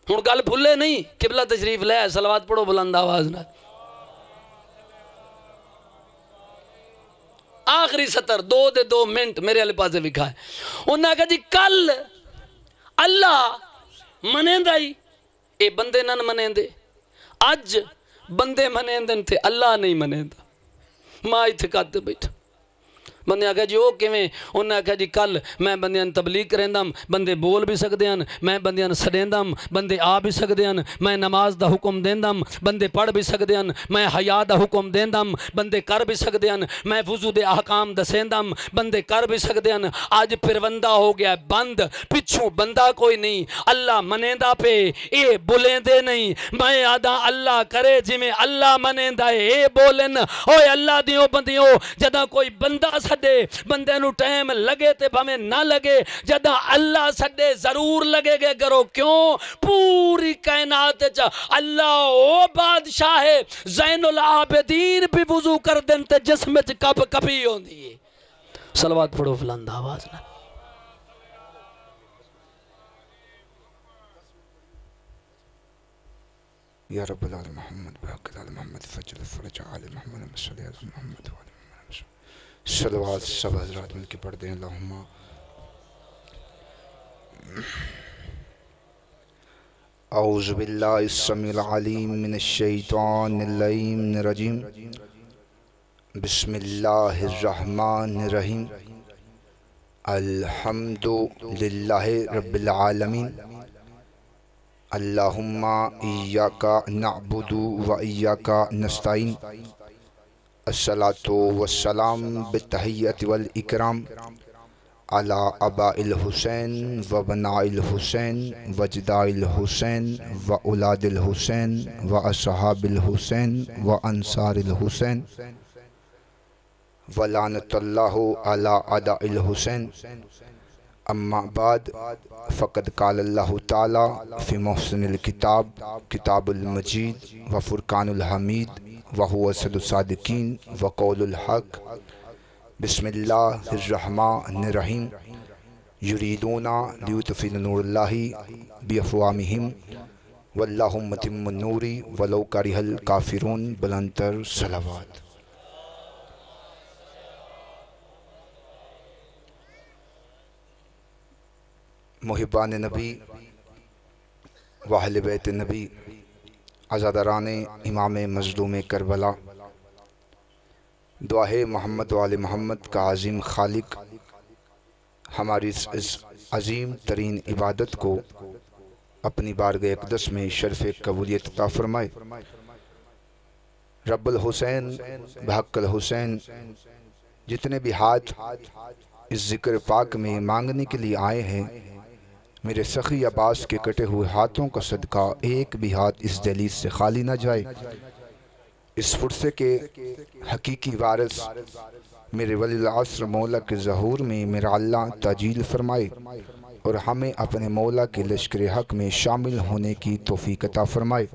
ہن گل بھولے نہیں، قبلہ تشریف لے، صلوات پڑھو بلند آواز نال۔ آخری سطر، 2 منٹ میرے علی پاسے لکھا ہے، انہوں نے کہا جی کل اللہ منیندہ ہی، اے بندے نہ منیندے، اج بندے منیندن تھے اللہ نہیں منیندہ۔ ماں ایتھے کاتے بیٹھا، بندے آکھا جی وہ کیویں؟ انہوں نے کہا جی کل میں بندیاں تبلیغ کریندم، بندے بول بھی سکدے ہیں، میں بندیاں سڑیندم، بندے آ بھی سکدے ہیں، میں نماز دا حکم دیندم، بندے پڑھ بھی سکدے ہیں، میں حیا دا حکم دیندم، بندے کر بھی سکدے ہیں، میں وضو دے احکام دسیندم، بندے کر بھی سکدے ہیں۔ آج پروندہ ہو گیا بند، پچھوں بندہ کوئی نہیں، اللہ منیندہ پہ اے بولیندے نہیں۔ میں آدھا اللہ کرے جی میں اللہ منیندہ ہے، اے بولن اوے اللہ دیوں بندیوں، جدہ کوئی بندہ سڈے، بندے نو ٹائم لگے تے بھامیں نہ لگے، جدہ اللہ سڈے ضرور لگے گے کرو۔ کیوں؟ پوری کائنات چا اللہ او بادشاہ ہے، زین العابدین بھی وضو کر دن تے جسم چ کب کبھی ہوندی ہے۔ صلوات پڑھو بلند آواز نہ۔ یا رب العالمین محمد بحق العالم محمد فجل فرج علی محمد صلی اللہ علیہ محمد وعلی محمد صلوات سب حضرات مل کے پڑھ دیں۔ اللہم اعوذ باللہ السمیع العلیم من الشیطان اللعین الرجیم، بسم اللہ الرحمن الرحیم، الحمد للہ رب العالمین، اللہم ایاک نعبد و ایاک نستعین، الصلاۃ والسلام بالتحیۃ والاکرام علی آباء الحسین و بناء الحسین و جداء الحسین و اولاد الحسین و اصحاب الحسین و انصار الحسین و لعنت اللہ علی اعداء الحسین۔ اما بعد فقد قال اللہ تعالی فی محسن الکتاب کتاب المجید و فرقان الحمید وهو اسد الصادقین وقول الحق، بسم اللہ الرحمن الرحیم، یریدون لیطفئوا نور اللہ بافواہہم واللہ متم النور ولو کرہ الکافرون۔ بلندتر صلوات۔ محبان نبی و اہل بیت نبی، عزاداران امام مظلوم کربلا، دعائے محمد و آل محمد کا عظیم خالق ہماری اس عظیم ترین عبادت کو اپنی بارگاہ اقدس میں شرف قبولیت عطا فرمائے۔ رب الحسین بحق الحسین، جتنے بھی ہاتھ اس ذکر پاک میں مانگنے کے لیے آئے ہیں، میرے سخی عباس کے کٹے ہوئے ہاتھوں کا صدقہ ایک بھی ہاتھ اس دہلیز سے خالی نہ جائے۔ اس فرصے کے حقیقی وارث میرے ولی العصر مولا کے ظہور میں میرا اللہ تاجیل فرمائے اور ہمیں اپنے مولا کے لشکر حق میں شامل ہونے کی توفیق عطا فرمائے۔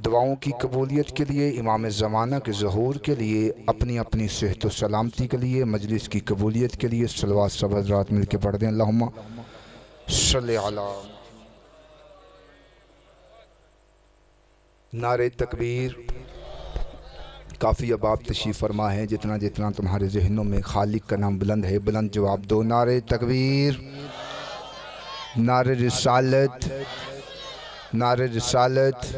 دعاؤں کی قبولیت کے لیے، امام زمانہ کے ظہور کے لیے، اپنی اپنی صحت و سلامتی کے لیے، مجلس کی قبولیت کے لیے صلوات سب حضرات مل کے پڑھ دیں۔ اللہم صلی علی نعرہ تکبیر۔ کافی اب آپ تشریف فرما ہے، جتنا جتنا تمہارے ذہنوں میں خالق کا نام بلند ہے، بلند جواب دو۔ نعرہ تکبیر، نعرہ رسالت، نعرہ رسالت،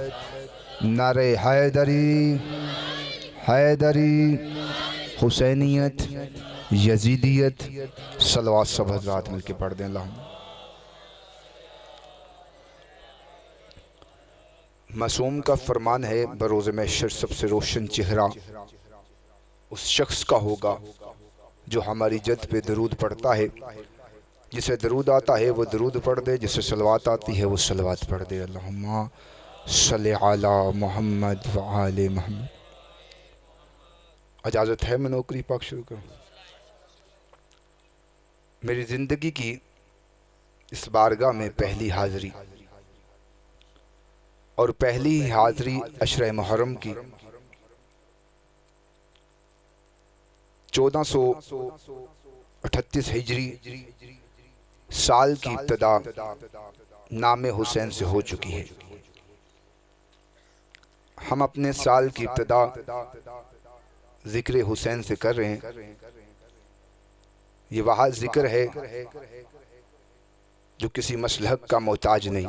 نعرہ حیدری، حیدری، حسینیت، یزیدیت۔ صلوات سب حضرات مل کے پڑھ دیں اللہم۔ معصوم کا فرمان ہے بروز محشر سب سے روشن چہرہ اس شخص کا ہوگا جو ہماری جد پہ درود پڑھتا ہے۔ جسے درود آتا ہے وہ درود پڑھ دے، جسے صلوات آتی ہے وہ صلوات پڑھ دے۔ اللہم صلی علی محمد وآل محمد۔ اجازت ہے میں نوکری پاک شروع کروں؟ میری زندگی کی اس بارگاہ میں پہلی حاضری، اور پہلی حاضری عشرہ محرم کی 1438 ہجری سال کی ابتدا نام حسین سے ہو چکی ہے۔ ہم اپنے سال کی ابتدا ذکر حسین سے کر رہے ہیں۔ یہ وہاں ذکر ہے جو کسی مسلک کا محتاج نہیں۔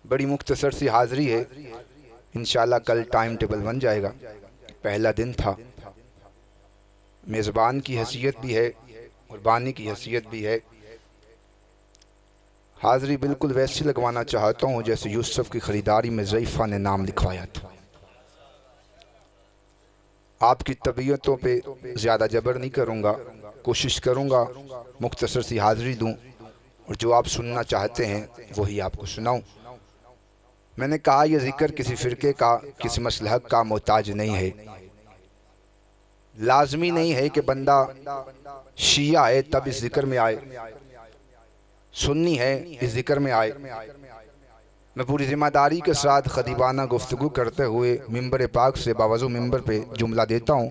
بڑی مختصر سی حاضری ہے، انشاءاللہ کل ٹائم ٹیبل بن جائے گا۔ پہلا دن تھا، میزبان کی حیثیت بھی ہے اور بانی کی حیثیت بھی ہے۔ حاضری بالکل ویسی لگوانا چاہتا ہوں جیسے یوسف کی خریداری میں ضعیفہ نے نام لکھوایا تھا۔ آپ کی طبیعتوں پہ زیادہ جبر نہیں کروں گا، کوشش کروں گا مختصر سی حاضری دوں اور جو آپ سننا چاہتے ہیں وہی آپ کو سناؤں۔ میں نے کہا یہ ذکر کسی فرقے کا، کسی مسلک کا محتاج نہیں ہے۔ لازمی نہیں ہے کہ بندہ شیعہ ہے تب اس ذکر میں آئے، سنی ہے اس ذکر میں آئے۔ میں پوری ذمہ داری کے ساتھ خطیبانہ گفتگو کرتے ہوئے ممبر پاک سے باوضو ممبر پہ جملہ دیتا ہوں۔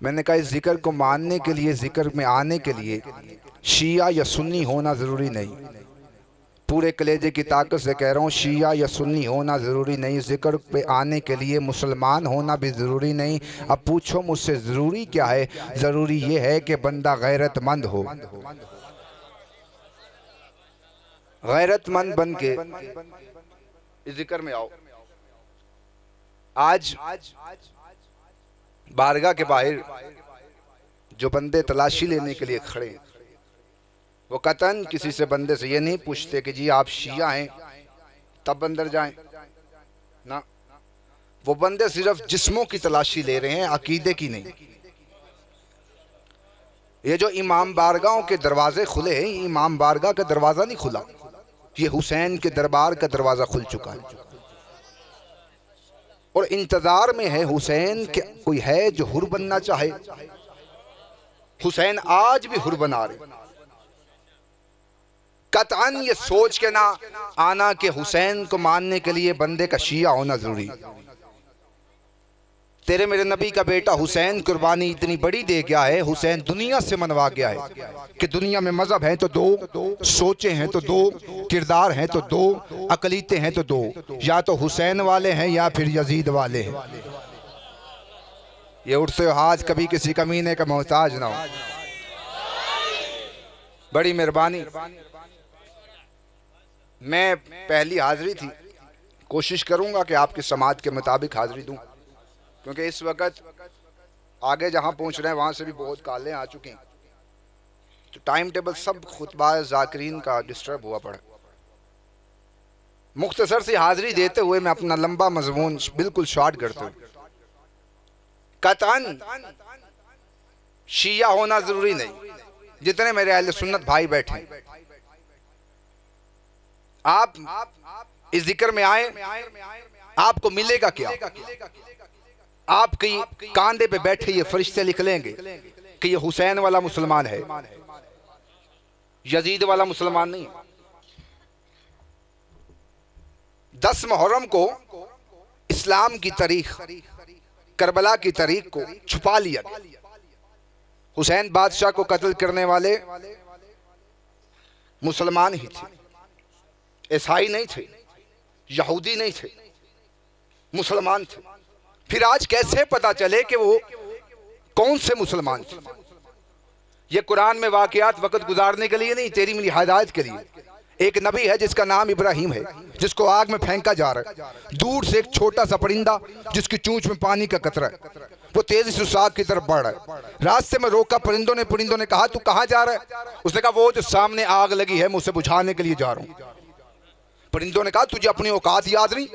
میں نے کہا اس ذکر کو ماننے کے لیے، ذکر میں آنے کے لیے شیعہ یا سنی ہونا ضروری نہیں۔ پورے کلیجے کی طاقت سے کہہ رہا ہوں، شیعہ یا سنی ہونا ضروری نہیں۔ ذکر پہ آنے کے لیے مسلمان ہونا بھی ضروری نہیں۔ اب پوچھو مجھ سے ضروری کیا ہے؟ ضروری یہ ہے کہ بندہ غیرت مند ہو، غیرت مند بن کے اس ذکر میں آؤ۔ آج بارگاہ کے باہر جو بندے تلاشی لینے کے لیے کھڑے ہیں، وہ قطعاً کسی سے بندے سے یہ نہیں پوچھتے کہ جی آپ شیعہ ہیں تب اندر جائیں، نہ، وہ بندے صرف جسموں کی تلاشی لے رہے ہیں، عقیدے کی نہیں۔ یہ جو امام بارگاہوں کے دروازے کھلے ہیں، یہ امام بارگاہ کا دروازہ نہیں کھلا، یہ حسین کے دربار کا دروازہ کھل چکا ہے، اور انتظار میں ہے حسین کہ کوئی ہے جو حر بننا چاہے۔ حسین آج بھی حر بنا رہے، قطعاً یہ سوچ کے نہ آنا کہ حسین کو ماننے کے لیے بندے کا شیعہ ہونا ضروری۔ تیرے میرے نبی کا بیٹا حسین قربانی اتنی بڑی دے گیا ہے، حسین دنیا سے منوا گیا ہے کہ دنیا میں مذہب ہیں تو دو، سوچیں ہیں تو دو، کردار ہیں تو دو، اقلیتیں ہیں تو دو، یا تو حسین والے ہیں یا پھر یزید والے ہیں۔ یہ اٹھتے ہاتھ کبھی کسی کمینے کا محتاج نہ ہو۔ بڑی مہربانی۔ میں پہلی حاضری تھی، کوشش کروں گا کہ آپ کی سماعت کے مطابق حاضری دوں، کیونکہ اس وقت آگے جہاں پہنچ رہے ہیں وہاں سے بھی بہت کالیں آ چکی ہیں، تو ٹائم ٹیبل سب خطبہ ذاکرین کا ڈسٹرب ہوا پڑا۔ مختصر سی حاضری دیتے ہوئے میں اپنا لمبا مضمون بالکل شارٹ کرتا ہوں۔ قطعاً شیعہ ہونا ضروری نہیں۔ جتنے میرے اہل سنت بھائی بیٹھے ہیں، آپ اس ذکر میں آئیں، آپ کو ملے گا کیا؟ آپ کی کاندھے پہ بیٹھے یہ فرشتے لکھ لیں گے کہ یہ حسین والا مسلمان ہے، یزید والا مسلمان نہیں۔ 10 محرم کو اسلام کی تاریخ، کربلا کی تاریخ کو چھپا لیا گیا۔ حسین بادشاہ کو قتل کرنے والے مسلمان ہی تھے، عیسائی نہیں تھے، یہودی نہیں تھے، مسلمان تھے۔ پھر آج کیسے پتا چلے کہ وہ کون سے مسلمان تھے؟ یہ قرآن میں واقعات وقت گزارنے کے لیے نہیں، تیری میری ہدایت کے لیے۔ ایک نبی ہے جس کا نام ابراہیم ہے، جس کو آگ میں پھینکا جا رہا ہے۔ دور سے ایک چھوٹا سا پرندہ جس کی چونچ میں پانی کا قطرہ ہے، وہ تیزی سے اس آگ کی طرف بڑھ رہا ہے۔ راستے میں روکا پرندوں نے کہا تو کہاں جا رہا ہے؟ اس نے کہا وہ جو سامنے آگ لگی ہے میں اسے بجھانے کے لیے جا رہا ہوں۔ پرندوں نے کہا تجھے اپنی اوقات یاد نہیں،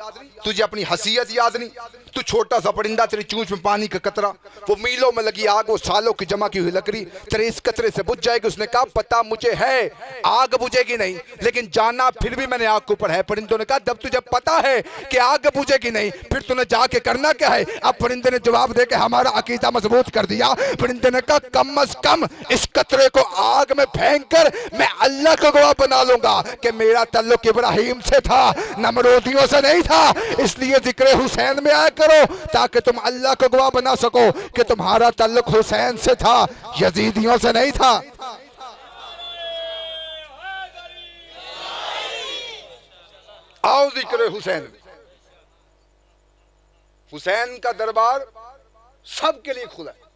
تجھے اپنی حیثیت یاد نہیں، تو چھوٹا سا پرندہ، تیری چونچ میں پانی کا قطرہ، وہ میلوں میں لگی آگ، وہ سالوں کی جمع کی ہوئی لکڑی تیرے اس قطرے سے بجھ جائے گی۔ اس نے کہا پتہ مجھے ہے آگ بجھے گی نہیں، لیکن جانا پھر بھی میں نے آگ کے اوپر ہے۔ پرندوں نے کہا جب تجھے پتہ ہے کہ آگ بجھے گی نہیں، پھر تو نے جا کے کرنا کیا ہے؟ اب پرندے نے جواب دے کے ہمارا عقیدہ مضبوط کر دیا۔ پرندے نے کہا کم از کم اس قطرے کو آگ میں پھینک کر میں اللہ کو گواہ بنا لوں گا کہ میرا تعلق ابراہیم سے تھا، نمرودیوں سے نہیں تھا۔ اس لیے ذکر حسین میں آیا کرو تاکہ تم اللہ کو گواہ بنا سکو کہ تمہارا تعلق حسین سے تھا، یزیدیوں سے نہیں تھا۔ آؤ ذکر حسین۔ حسین کا دربار سب کے لیے کھلا ہے۔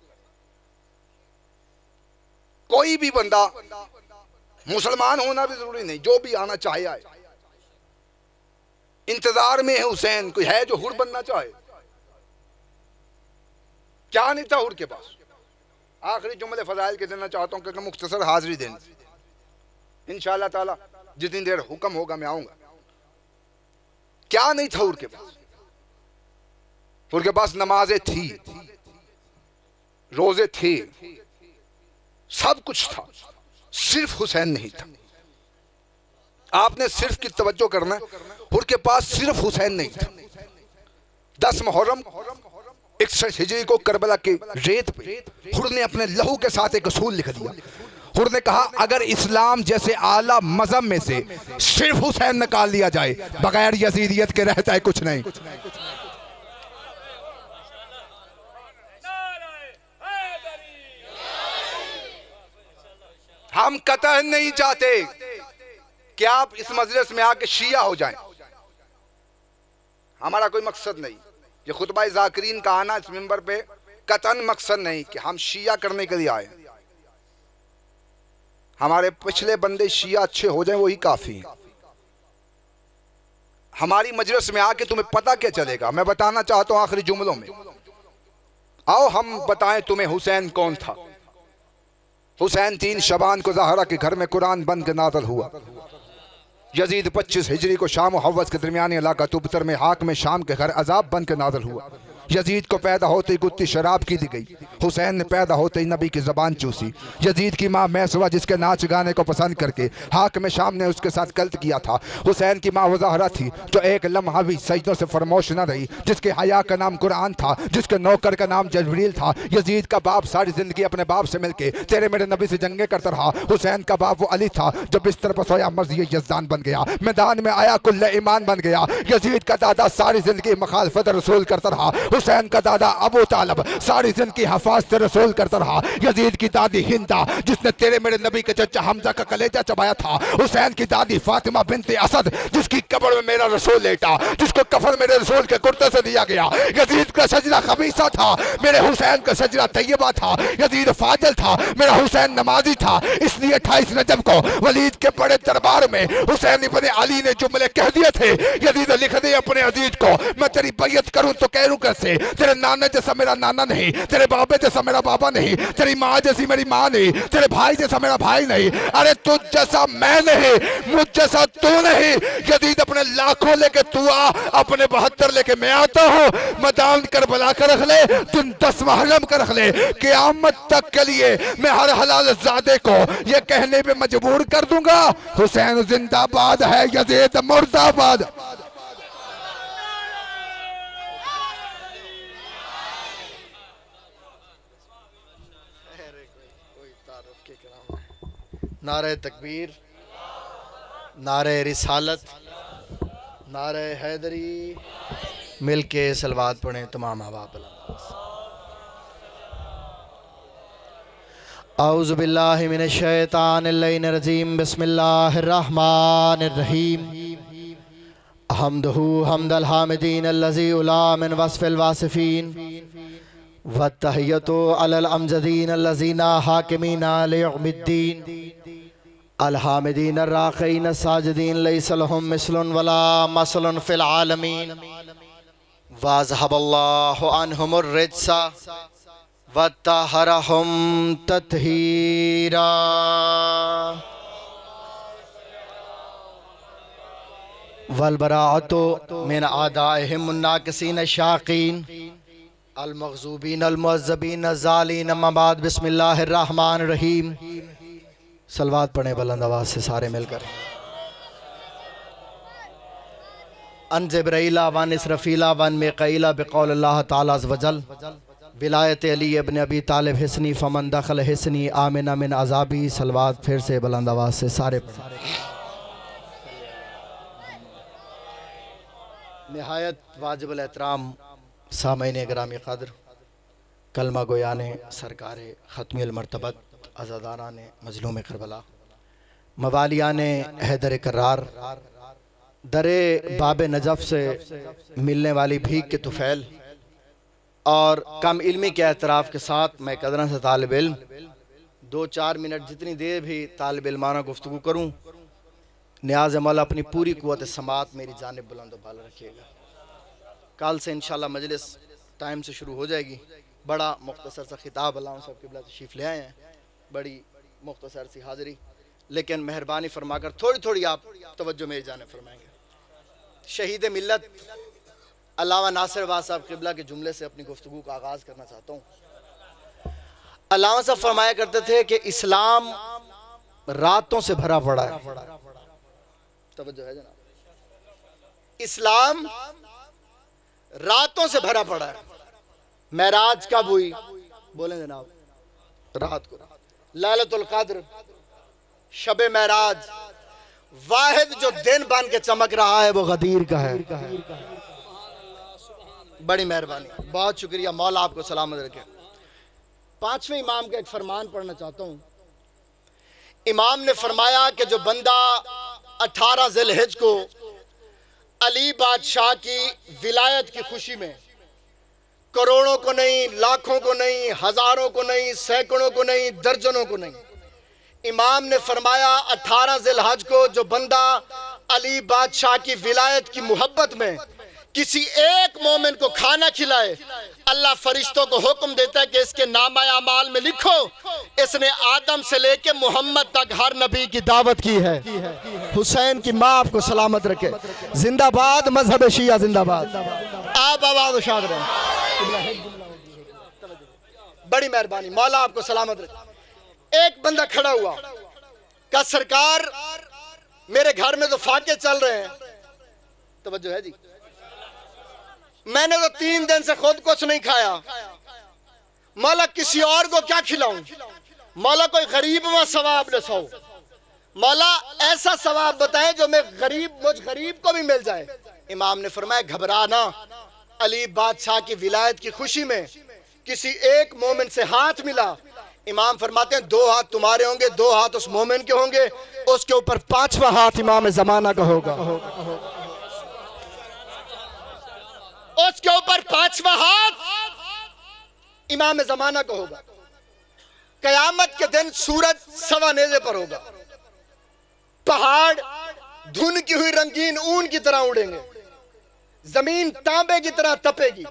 کوئی بھی بندہ، مسلمان ہونا بھی ضروری نہیں، جو بھی آنا چاہے آئے۔ انتظار میں ہے حسین، کوئی ہے جو حر بننا چاہے؟ کیا نہیں تھا حر کے پاس؟ آخری جملے فضائل کے دینا چاہتا ہوں کہ مختصر حاضری دینی انشاءاللہ تعالی، جتنی دیر حکم ہوگا میں آؤں گا۔ کیا نہیں تھا حر کے پاس؟ حر کے پاس نمازیں تھی، روزے تھے، سب کچھ تھا، صرف حسین نہیں تھا۔ آپ نے صرف کی توجہ کرنا ہے، حر کے پاس صرف حسین نہیں تھا۔ 10 محرم 61 ہجری کو کربلا کے ریت پہ حر نے اپنے لہو کے ساتھ ایک اصول لکھ دیا۔ حر نے کہا اگر اسلام جیسے اعلیٰ مذہب میں سے صرف حسین نکال لیا جائے، بغیر یزیدیت کے رہتا ہے کچھ نہیں۔ ہم قطعاً نہیں چاہتے کہ آپ اس مجلس میں آ کے شیعہ ہو جائیں، ہمارا کوئی مقصد نہیں۔ یہ خطبہ ذاکرین کا آنا اس منبر پہ قطعاً مقصد نہیں کہ ہم شیعہ کرنے کے لیے آئے۔ ہمارے پچھلے بندے شیعہ اچھے ہو جائیں وہی کافی ہیں۔ ہماری مجلس میں آ کے تمہیں پتہ کیا چلے گا؟ میں بتانا چاہتا ہوں آخری جملوں میں، آؤ ہم بتائیں تمہیں حسین کون تھا۔ حسین 3 شعبان کو زہرا کے گھر میں قرآن بند کے نازل ہوا۔ یزید 25 ہجری کو شام و حوض کے درمیانی علاقہ تبتر میں حاکم شام کے گھر عذاب بن کے نازل ہوا۔ یزید کو پیدا ہوتے ہی گتی شراب کی دی گئی۔ حسین نے پیدا ہوتے ہی نبی کی زبان چوسی۔ یزید کی ماں میسوہ جس کے ناچ گانے کو پسند کر کے حاکم شام نے اس کے ساتھ غلط کیا تھا۔ حسین کی ماں وہ زہرا تھی جو ایک لمحہ بھی سجدوں سے فرموش نہ رہی، جس کے حیا کا نام قرآن تھا، جس کے نوکر کا نام جبریل تھا۔ یزید کا باپ ساری زندگی اپنے باپ سے مل کے تیرے میرے نبی سے جنگیں کرتا رہا۔ حسین کا باپ وہ علی تھا جو بستر پر سویا مرضی یزدان بن گیا، میدان میں آیا کل ایمان بن گیا۔ یزید کا دادا ساری زندگی مخالفت رسول کرتا رہا۔ حسین کا دادا ابو طالب ساری زندگی حفاظت رسول کرتا رہا۔ یزید کی دادی ہندا جس نے تیرے میرے نبی کے چچا حمزہ کا کلیجہ چبایا تھا۔ حسین کی دادی فاطمہ بنت اسد جس کی قبر میں میرا رسول لیٹا، جس کو کفن میرے رسول کے کرتے سے دیا گیا۔ یزید کا سجدہ خبیثہ تھا، میرے حسین کا سجدہ طیبہ تھا۔ یزید فاضل تھا، میرا حسین نمازی تھا۔ اس لیے 28 رجب کو ولید کے بڑے دربار میں حسین ابن علی نے جملے کہہ دیے تھے، یزید لکھ دے اپنے عزیز کو میں تیری بیعت کروں تو کہہ روں کیسے؟ تیرے نانے جیسا میرا نانا نہیں، تیرے بابے جیسا میرا بابا نہیں، تیری ماں جیسی میری ماں نہیں، تیرے بھائی جیسا میرا بھائی نہیں، ارے تجھ جیسا میں نہیں، مجھ جیسا تو نہیں۔ یزید اپنے لاکھوں لے کے تو آ، اپنے 72 لے کے میں آتا ہوں۔ میدان کربلا کا رکھ لے، دن 10 محرم کا رکھ لے، قیامت تک کے لیے میں ہر حلال زادے کو یہ کہنے پہ مجبور کر دوں گا حسین زندہ باد ہے، یزید مردہ آباد۔ نعرہ تکبیر، نعرہ رسالت، نعرہ حیدری، مل کے صلوات پڑھیں تمام احباب اللہ۔ اعوذ باللہ من الشیطان اللعین الرجیم بسم اللہ الرحمن الرحیم حمدہ حمد الحامدین الذی علا من وصف الواصفین والتحیت علی الامجدین الذین حاکمین لیوم الدین الحامدین الراقین الساجدین لیس لهم مثل ولا مثل فی العالمین واذهب اللہ عنہم الرجس وَطَّهَّرَهُمْ تَطْهِيرًا وَالْبَرَاءَةُ مِنْ أَعْدَائِهِمْ النَّاكِسِينَ الشَّاقِينَ الْمَغْضُوبِينَ الْمُعَذَّبِينَ الظَّالِمِينَ أَمَّا بَعْدُ بسم اللہ الرحمن الرحیم. صلوات پڑھیں بلند آواز سے سارے مل کر. ان جبرائیل وان اسرافیل وان میکائیل بقول اللہ تعالی عز وجل ولایت علی ابن ابی طالب حسنی فمن دخل حسنی آمن من عذابی. صلوات پھر سے بلند آواز سے سارے نہایت واجب الاحترام سامعین گرامی قدر، کلمہ گویان سرکار ختمی المرتبت، عزاداران مظلوم کربلا، موالیان حیدر کرار، در باب نجف سے ملنے والی بھیک کے طفیل اور کم علمی کے اعتراف کے ساتھ میں قدرن سے طالب علم 2-4 منٹ جتنی دیر بھی طالب علمانہ گفتگو کروں، نیاز مولا اپنی پوری قوت سماعت میری جانب بلند و بالا رکھیے گا. کل سے انشاءاللہ مجلس ٹائم سے شروع ہو جائے گی. بڑا مختصر سا خطاب، اللہ صاحب قبلہ تشریف لے آئے ہیں، بڑی مختصر سی حاضری، لیکن مہربانی فرما کر تھوڑی تھوڑی آپ توجہ میری جانب فرمائیں گے. شہید ملت علامہ ناصر واز صاحب قبلہ کے جملے سے اپنی گفتگو کا آغاز کرنا چاہتا ہوں. علامہ صاحب فرمایا کرتے تھے کہ اسلام راتوں سے بھرا پڑا ہے. توجہ ہے جناب، اسلام راتوں سے بھرا پڑا ہے. معراج کب ہوئی؟ بولیں جناب، رات کو. لیلۃ القدر، شب معراج، واحد جو دن بن کے چمک رہا ہے وہ غدیر کا ہے. بڑی مہربانی، بہت شکریہ، مولا آپ کو سلامت رکھے. 5ویں امام کا ایک فرمان پڑھنا چاہتا ہوں. امام نے فرمایا کہ جو بندہ 18 ذی الحجہ کو علی بادشاہ کی ولایت کی خوشی میں کروڑوں کو نہیں، لاکھوں کو نہیں، ہزاروں کو نہیں، سینکڑوں کو نہیں، درجنوں کو نہیں، امام نے فرمایا 18 ذی الحجہ کو جو بندہ علی بادشاہ کی ولایت کی محبت میں کسی ایک مومن کو کھانا کھلائے، اللہ فرشتوں کو حکم دیتا ہے کہ اس کے نامہ اعمال میں لکھو اس نے آدم سے لے کے محمد تک ہر نبی کی دعوت کی ہے. حسین کی ماں آپ کو سلامت رکھے. زندہ باد مذہب شیعہ، زندہ باد. آپ آواز اشاد رہے. بڑی مہربانی، مولا آپ کو سلامت رکھے. ایک بندہ کھڑا ہوا، کہا سرکار میرے گھر میں تو فاقے چل رہے ہیں. توجہ ہے جی، میں نے تو 3 دن سے خود کچھ نہیں کھایا، مولا کسی اور کو کیا کھلاؤں؟ مولا کوئی غریب میں ثواب رسو، مولا ایسا ثواب بتائیں جو مجھ غریب کو بھی مل جائے. امام نے فرمایا گھبرانا، علی بادشاہ کی ولایت کی خوشی میں کسی ایک مومن سے ہاتھ ملا، امام فرماتے ہیں 2 ہاتھ تمہارے ہوں گے، 2 ہاتھ اس مومن کے ہوں گے، اس کے اوپر 5واں ہاتھ امام زمانہ کا ہوگا. اس کے اوپر 5واں ہاتھ امام زمانہ کو ہوگا. قیامت کے دن سورج سوا نیزے پر ہوگا، پہاڑ دھن کی ہوئی رنگین اون کی طرح اڑیں گے، زمین تانبے کی طرح تپے گی.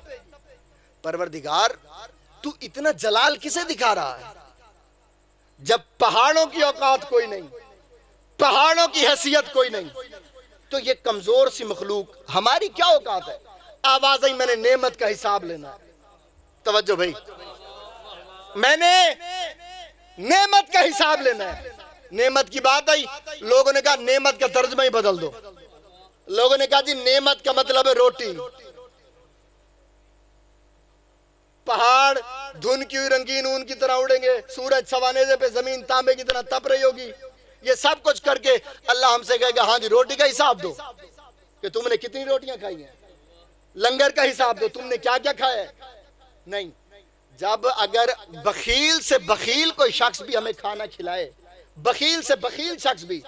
پروردگار تو اتنا جلال کسے دکھا رہا ہے جب پہاڑوں کی اوقات کوئی نہیں، پہاڑوں کی حیثیت کوئی نہیں، تو یہ کمزور سی مخلوق ہماری کیا اوقات ہے؟ آواز آئی میں نے نعمت کا حساب لینا ہے. توجہ بھائی، میں نے نعمت کا حساب لینا ہے. نعمت کی بات آئی، لوگوں نے کہا نعمت کا ترجمہ ہی بدل دو. لوگوں نے کہا جی نعمت کا مطلب ہے روٹی. پہاڑ دھن کی ہوئی رنگین اون کی طرح اڑیں گے، سورج سوانیزے پہ زمین تانبے کی طرح تپ رہی ہوگی. یہ سب کچھ کر کے اللہ ہم سے کہے گا ہاں جی روٹی کا حساب دو کہ تم نے کتنی روٹیاں کھائی ہیں. لنگر کا حساب دو تم نے کیا کیا کھایا ہے. نہیں، جب اگر بخیل سے بخیل کوئی شخص بھی ہمیں کھانا کھلائے، بخیل سے بخیل شخص بھی،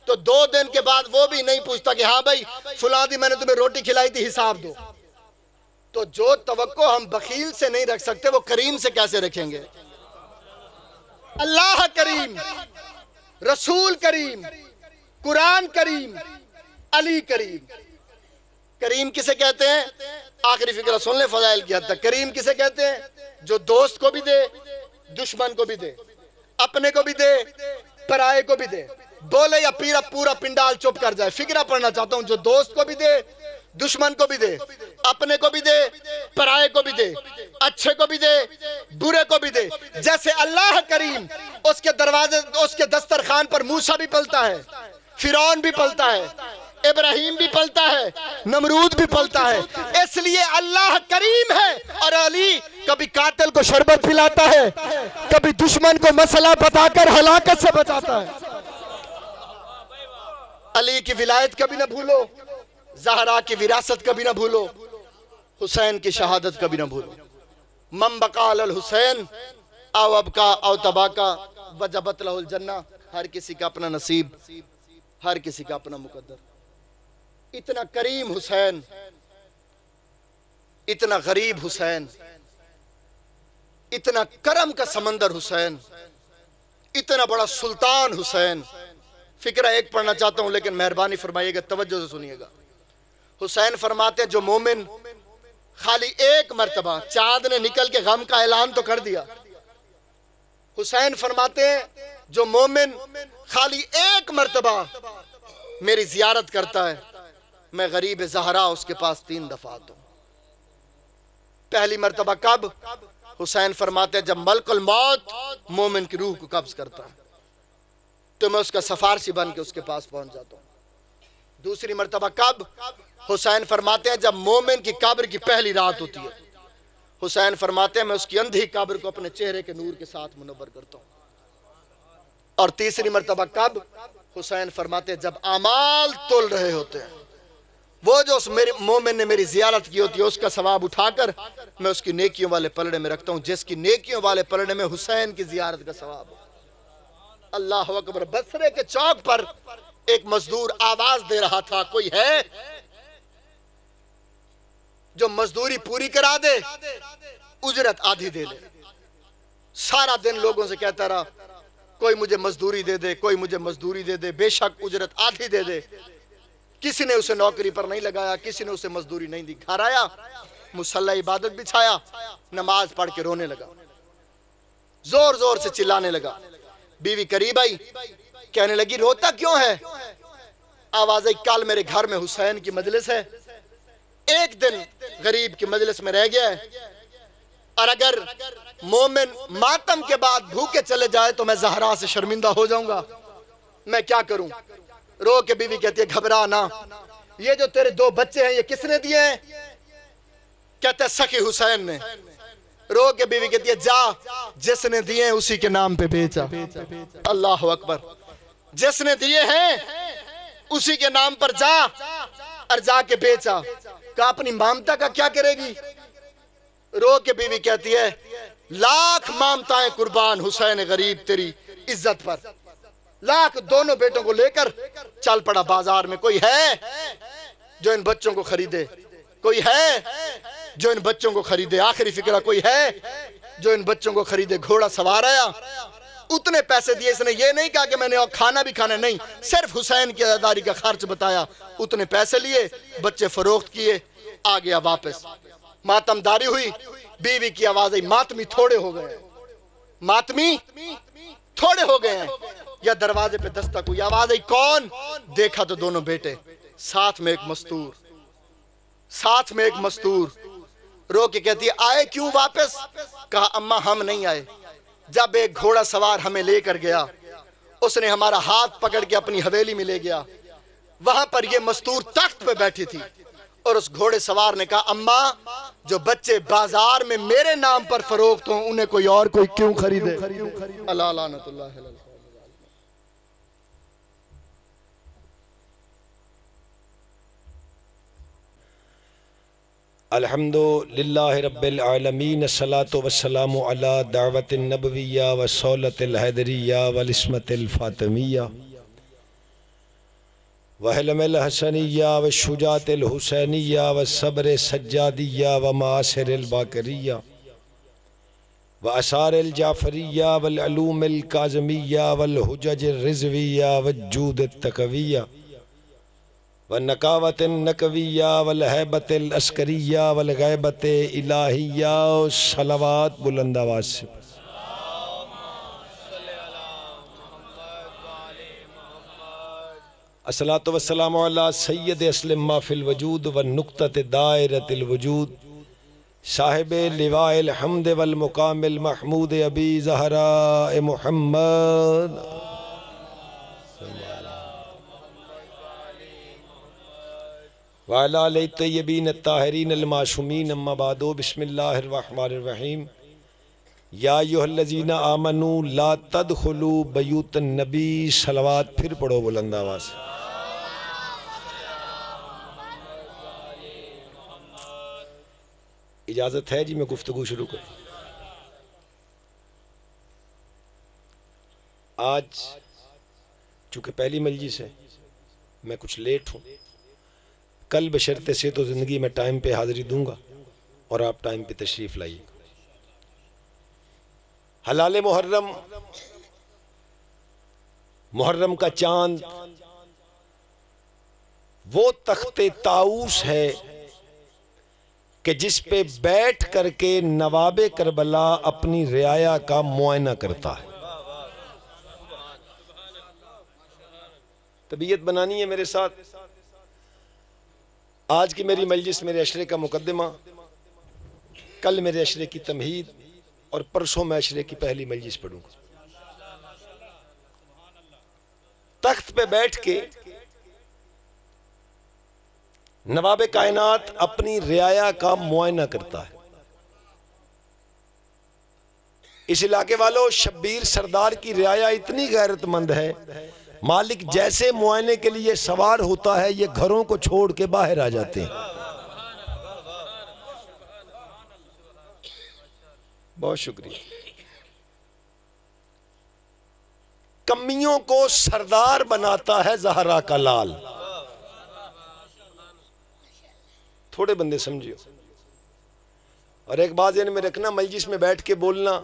تو 2 دن کے بعد وہ بھی نہیں پوچھتا کہ ہاں بھائی فلاں دی میں نے تمہیں روٹی کھلائی تھی، حساب دو. تو جو توقع ہم بخیل سے نہیں رکھ سکتے وہ کریم سے کیسے رکھیں گے؟ اللہ کریم، رسول کریم، قرآن کریم، علی کریم. کریم کسے کہتے ہیں؟ آخری فکرہ سن لیں فضائل کی حد تک. کریم کسے کہتے ہیں؟ جو دوست کو بھی دے، دشمن کو بھی دے، اپنے کو بھی دے، پرائے کو بھی دے. بولے یا پورا پنڈال چپ کر جائے. فکرہ پڑھنا چاہتا ہوں. جو دوست کو بھی دے، دشمن کو بھی دے، اپنے کو بھی دے، پرائے کو بھی دے، اچھے کو بھی دے، برے کو بھی دے. جیسے اللہ کریم اس کے دروازے، اس کے دسترخوان پر موسیٰ بھی پلتا ہے، فرعون بھی پلتا ہے، ابراہیم بھی پلتا ہے، نمرود بھی پلتا ہے. اس لیے اللہ کریم ہے. اور علی کبھی قاتل کو شربت پلاتا ہے، کبھی دشمن کو مسئلہ بتا کر ہلاکت سے بچاتا ہے. علی کی ولایت کبھی نہ بھولو، زہرا کی وراثت کبھی نہ بھولو، حسین کی شہادت کبھی نہ بھولو. من بقا علی الحسین او ابکا او تباکا وجبت لہ الجنہ. ہر کسی کا اپنا نصیب، ہر کسی کا اپنا مقدر. اتنا کریم حسین، اتنا غریب حسین، اتنا کرم کا سمندر حسین، اتنا بڑا سلطان حسین. فکرہ ایک پڑھنا چاہتا ہوں لیکن مہربانی فرمائیے گا، توجہ سے سنیے گا. حسین فرماتے ہیں جو مومن خالی ایک مرتبہ، چاند نے نکل کے غم کا اعلان تو کر دیا. حسین فرماتے ہیں جو مومن خالی ایک مرتبہ میری زیارت کرتا ہے، میں غریب زہرا اس کے پاس 3 دفعہ آتا ہوں. پہلی مرتبہ کب؟ حسین فرماتے ہیں جب ملک الموت مومن کی روح کو قبض کرتا ہے تو میں اس کا سفارشی بن کے اس کے پاس پہنچ جاتا ہوں. دوسری مرتبہ کب؟ حسین فرماتے ہیں جب مومن کی قبر کی پہلی رات ہوتی ہے. حسین فرماتے ہیں میں اس کی اندھی قبر کو اپنے چہرے کے نور کے ساتھ منور کرتا ہوں. اور تیسری مرتبہ کب؟ حسین فرماتے ہیں جب اعمال تول رہے ہوتے ہیں، وہ جو اس مومن نے میری زیارت کی ہوتی ہے اس کا ثواب اٹھا کر میں اس کی نیکیوں والے پلڑے میں رکھتا ہوں، جس کی نیکیوں والے پلڑے میں حسین کی زیارت کا ثواب ہو. اللہ اکبر. بصرے کے چوک پر ایک مزدور آواز دے رہا تھا، کوئی ہے جو مزدوری پوری کرا دے، اجرت آدھی دے لے. سارا دن لوگوں سے کہتا رہا کوئی مجھے مزدوری دے دے، کوئی مجھے مزدوری دے دے، بے شک اجرت آدھی دے دے. کسی نے اسے نوکری پر نہیں لگایا، کسی نے اسے مزدوری نہیں دی. گھر آیا، مصلی عبادت بچھایا، نماز پڑھ کے رونے لگا، زور زور سے چلانے لگا. بیوی قریب آئی، کہنے لگی روتا کیوں ہے؟ آواز آئی کل میرے گھر میں حسین کی مجلس ہے، ایک دن غریب کی مجلس میں رہ گیا ہے، اور اگر مومن ماتم کے بعد بھوکے چلے جائے تو میں زہرا سے شرمندہ ہو جاؤں گا، میں کیا کروں؟ رو کے بیوی کہتی ہے گھبرا نہ، یہ جو تیرے 2 بچے ہیں یہ کس نے دیے ہیں؟ کہتے ہیں سخی حسین نے. رو کے بیوی کہتی ہے جا، جس نے دیے ہیں اسی کے نام پہ بیچا. اللہ اکبر. جس نے دیے ہیں اسی کے نام پر جا اور جا کے بیچا. کہا اپنی مامتا کا کیا کرے گی؟ رو کے بیوی کہتی ہے لاکھ مامتائیں قربان حسین غریب تیری عزت پر. لاکھ دونوں بیٹوں کو لے کر چل پڑا بازار میں. کوئی ہے جو ان بچوں کو خریدے؟ کوئی ہے جو ان بچوں کو خریدے؟ آخری فکرہ کوئی ہے جو ان بچوں کو خریدے؟ گھوڑا سوار آیا، اتنے پیسے دیے. اس نے یہ نہیں کہا کہ میں نے کھانا بھی کھانا، نہیں، صرف حسین کی عزاداری کا خرچ بتایا. اتنے پیسے لیے، بچے فروخت کیے، آ گیا واپس. ماتم داری ہوئی. بیوی کی آواز آئی ماتمی تھوڑے ہو گئے، ماتمی تھوڑے ہو گئے ہیں. یا دروازے پہ دستک ہوئی، آواز آئی کون؟ دیکھا تو دونوں بیٹے، ساتھ میں ایک مستور، ساتھ میں ایک مستور. رو کے کہتی ہے آئے کیوں واپس؟ کہا اماں ہم نہیں آئے، جب ایک گھوڑا سوار ہمیں لے کر گیا، اس نے ہمارا ہاتھ پکڑ کے اپنی حویلی میں لے گیا. وہاں پر یہ مستور تخت پہ بیٹھی تھی، اور اس گھوڑے سوار نے کہا اماں جو بچے بازار میں میرے نام پر فروخت ہوں انہیں کوئی اور کوئی کیوں خریدے؟ اللہ لعنت اللہ علیہ. الحمد للہ رب العالمین، الصلاۃ والسلام علی دعوت النبویہ وصولۃ الحیدریہ والعصمت الفاطمیہ وحلم الحسنیہ والشجاعۃ الحسینیہ والصبر السجادیہ ومعاصر الباقریہ وآثار الجعفریہ والعلوم الکاظمیہ والحجج الرضویہ والجود التقویہ والنقاوت النقویہ والہیبت العسکریہ والغیبت الہیہ، صلوات بلند آواز سے۔ الصلاۃ والسلام علی سید اسلم ما فی الوجود والنقطۃ دائرۃ الوجود، صاحب لواء الحمد والمقام المحمود ابی زہراء محمد وعلی آلہ الطیبین الطاہرین المعصومین، اما بعد، بسم اللہ الرحمن الرحیم۔ یا ایھا الذین آمنوا لا تدخلوا بیوت النبی، صلوات پھر پڑھو بلند آواز سے۔ اجازت ہے جی میں گفتگو شروع کروں؟ آج چونکہ پہلی مجلس ہے، میں کچھ لیٹ ہوں، کل بشرط سے تو زندگی میں ٹائم پہ حاضری دوں گا اور آپ ٹائم پہ تشریف لائیے۔ حلال محرم، محرم کا چاند وہ تخت طاؤس ہے کہ جس پہ بیٹھ کر کے نواب کربلا اپنی رعایا کا معائنہ کرتا ہے۔ طبیعت بنانی ہے میرے ساتھ۔ آج کی میری مجلس میرے عشرے کا مقدمہ، کل میرے عشرے کی تمہید، اور پرسوں میں عشرے کی پہلی مجلس پڑھوں گا۔ تخت پہ بیٹھ کے نواب کائنات اپنی رعایا کا معائنہ کرتا ہے۔ اس علاقے والوں، شبیر سردار کی رعایا اتنی غیرت مند ہے، مالک جیسے معائنے کے لیے سوار ہوتا ہے یہ گھروں کو چھوڑ کے باہر آ جاتے ہیں۔ بہت شکریہ۔ کمیوں کو سردار بناتا ہے زہرا کا لال۔ تھوڑے بندے سمجھو، اور ایک بات ذہن میں رکھنا، مجلس میں بیٹھ کے بولنا